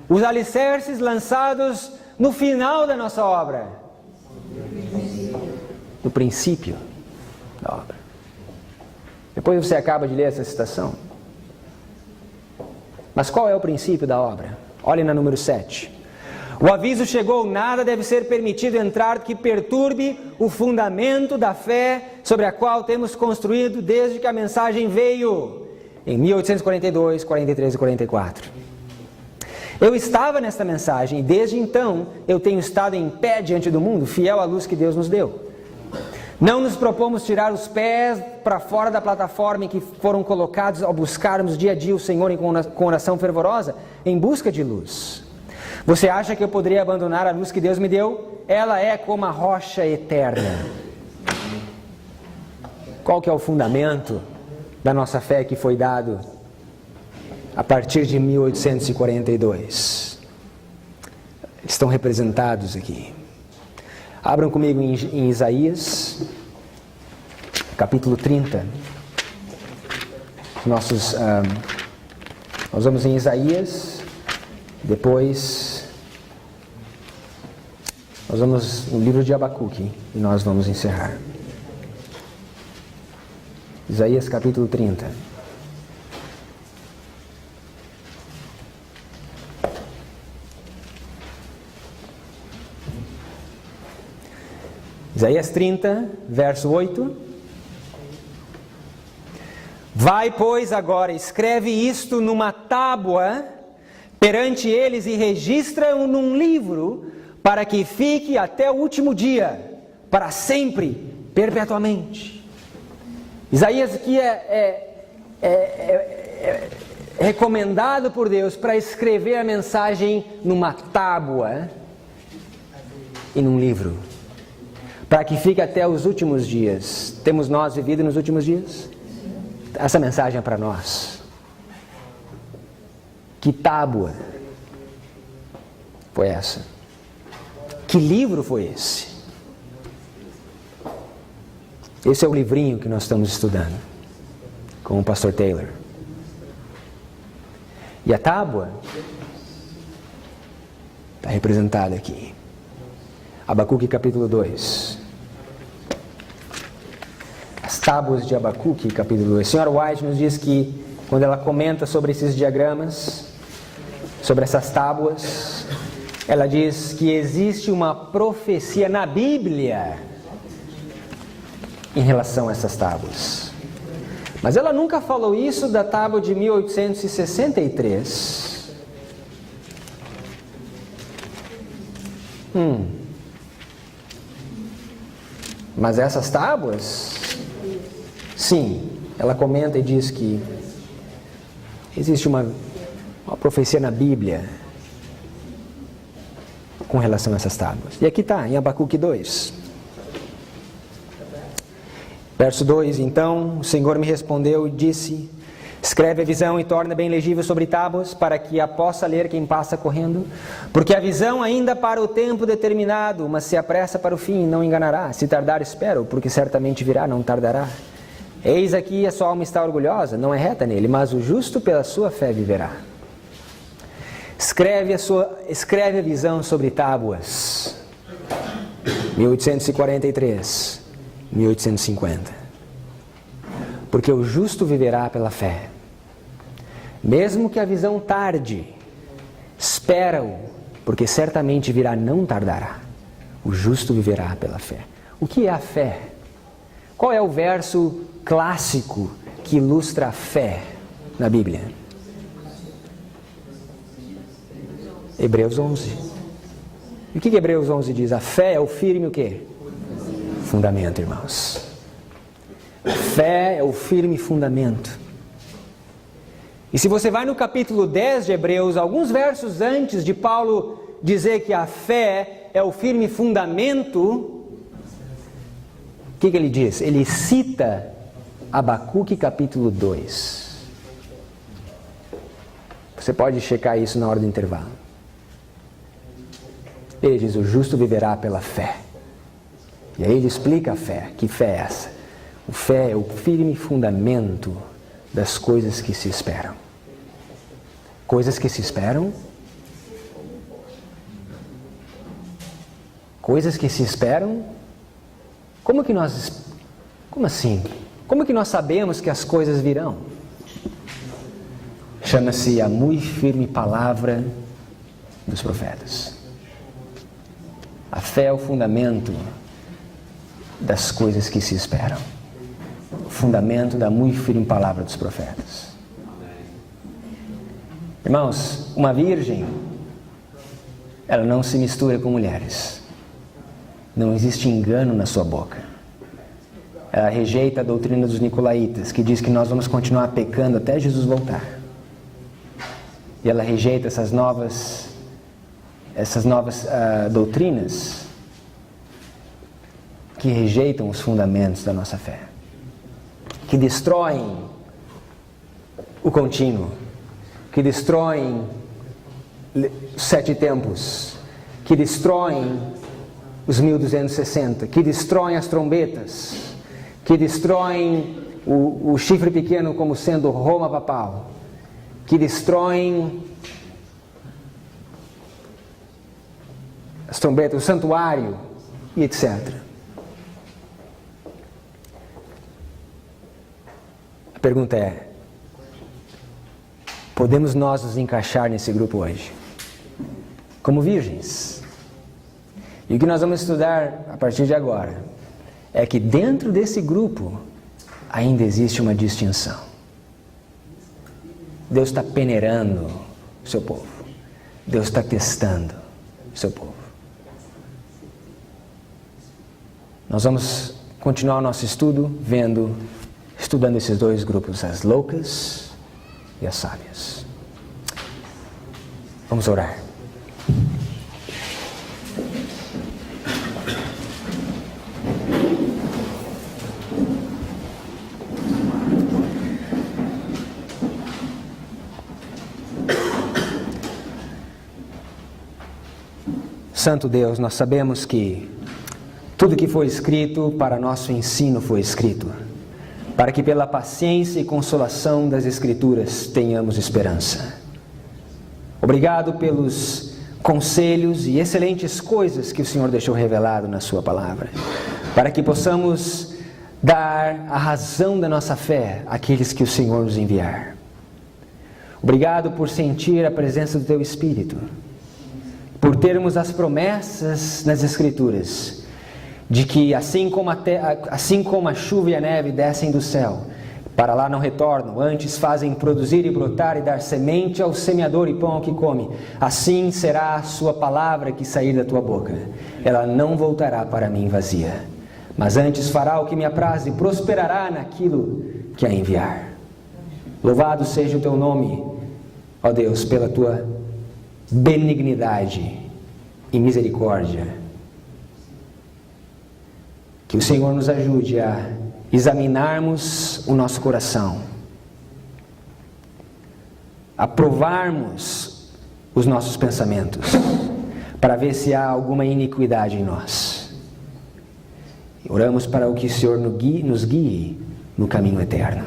Os alicerces lançados no final da nossa obra. No princípio da obra. Depois você acaba de ler essa citação. Mas qual é o princípio da obra? Olhe na número 7. O aviso chegou, nada deve ser permitido entrar que perturbe o fundamento da fé sobre a qual temos construído desde que a mensagem veio, em 1842, 43 e 44. Eu estava nesta mensagem e desde então eu tenho estado em pé diante do mundo, fiel à luz que Deus nos deu. Não nos propomos tirar os pés para fora da plataforma em que foram colocados ao buscarmos dia a dia o Senhor com oração fervorosa, em busca de luz. Você acha que eu poderia abandonar a luz que Deus me deu? Ela é como a rocha eterna. Qual que é o fundamento da nossa fé que foi dado a partir de 1842? Eles estão representados aqui. Abram comigo em Isaías, capítulo 30. Nós vamos em Isaías, depois nós vamos no livro de Abacuque e nós vamos encerrar. Isaías capítulo 30. Isaías 30, verso 8. Vai, pois, agora, escreve isto numa tábua perante eles e registra-o num livro, para que fique até o último dia, para sempre, perpetuamente. Isaías aqui é recomendado por Deus para escrever a mensagem numa tábua e num livro, para que fique até os últimos dias. Temos nós vivido nos últimos dias? Essa mensagem é para nós. Que tábua foi essa? Que livro foi esse? Esse é o livrinho que nós estamos estudando com o pastor Taylor. E a tábua está representada aqui. Abacuque capítulo 2. As tábuas de Abacuque capítulo 2. A senhora White nos diz que quando ela comenta sobre esses diagramas, sobre essas tábuas, ela diz que existe uma profecia na Bíblia em relação a essas tábuas. Mas ela nunca falou isso da tábua de 1863. Mas essas tábuas, sim, ela comenta e diz que existe uma profecia na Bíblia com relação a essas tábuas. E aqui está, em Abacuque 2. Verso 2, então o Senhor me respondeu e disse, escreve a visão e torna bem legível sobre tábuas, para que a possa ler quem passa correndo, porque a visão ainda para o tempo determinado, mas se apressa para o fim, não enganará. Se tardar, espero, porque certamente virá, não tardará. Eis aqui a sua alma está orgulhosa, não é reta nele, mas o justo pela sua fé viverá. Escreve a visão sobre tábuas. 1843, 1850. Porque o justo viverá pela fé. Mesmo que a visão tarde, espera-o, porque certamente virá, não tardará. O justo viverá pela fé. O que é a fé? Qual é o verso clássico que ilustra a fé na Bíblia? Hebreus 11. E o que Hebreus 11 diz? A fé é o firme o quê? Fundamento, irmãos. A fé é o firme fundamento. E se você vai no capítulo 10 de Hebreus, alguns versos antes de Paulo dizer que a fé é o firme fundamento, o que ele diz? Ele cita Abacuque capítulo 2. Você pode checar isso na hora do intervalo. Ele diz, o justo viverá pela fé. E aí ele explica a fé. Que fé é essa? A fé é o firme fundamento das coisas que se esperam. Coisas que se esperam? Coisas que se esperam? Como assim? Como que nós sabemos que as coisas virão? Chama-se a muito firme palavra dos profetas. A fé é o fundamento das coisas que se esperam. O fundamento da muito firme palavra dos profetas. Irmãos, uma virgem, ela não se mistura com mulheres. Não existe engano na sua boca. Ela rejeita a doutrina dos nicolaítas, que diz que nós vamos continuar pecando até Jesus voltar. E ela rejeita essas novas doutrinas que rejeitam os fundamentos da nossa fé, que destroem o contínuo, que destroem os 7 tempos, que destroem os 1260, que destroem as trombetas, que destroem o chifre pequeno como sendo Roma papal, que destroem as trombetas, o santuário e etc. A pergunta é, podemos nós nos encaixar nesse grupo hoje? Como virgens? E o que nós vamos estudar a partir de agora é que dentro desse grupo ainda existe uma distinção. Deus está peneirando o seu povo. Deus está testando o seu povo. Nós vamos continuar o nosso estudo estudando esses 2 grupos, as loucas e as sábias. Vamos orar. Santo Deus, nós sabemos que tudo que foi escrito para nosso ensino foi escrito, para que pela paciência e consolação das Escrituras tenhamos esperança. Obrigado pelos conselhos e excelentes coisas que o Senhor deixou revelado na sua palavra, para que possamos dar a razão da nossa fé àqueles que o Senhor nos enviar. Obrigado por sentir a presença do Teu Espírito, por termos as promessas nas Escrituras, de que assim como a chuva e a neve descem do céu, para lá não retornam, antes fazem produzir e brotar e dar semente ao semeador e pão ao que come, assim será a sua palavra que sair da tua boca. Ela não voltará para mim vazia, mas antes fará o que me apraz e prosperará naquilo que a enviar. Louvado seja o teu nome, ó Deus, pela tua benignidade e misericórdia. Que o Senhor nos ajude a examinarmos o nosso coração, a provarmos os nossos pensamentos, para ver se há alguma iniquidade em nós. Oramos para que o Senhor nos guie no caminho eterno.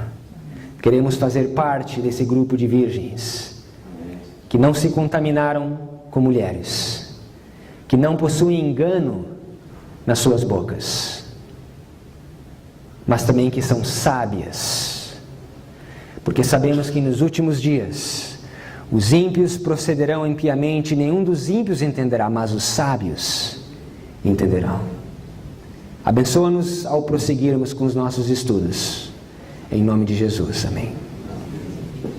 Queremos fazer parte desse grupo de virgens que não se contaminaram com mulheres, que não possuem engano nas suas bocas, mas também que são sábias, porque sabemos que nos últimos dias os ímpios procederão impiamente, nenhum dos ímpios entenderá, mas os sábios entenderão. Abençoa-nos ao prosseguirmos com os nossos estudos, em nome de Jesus, amém.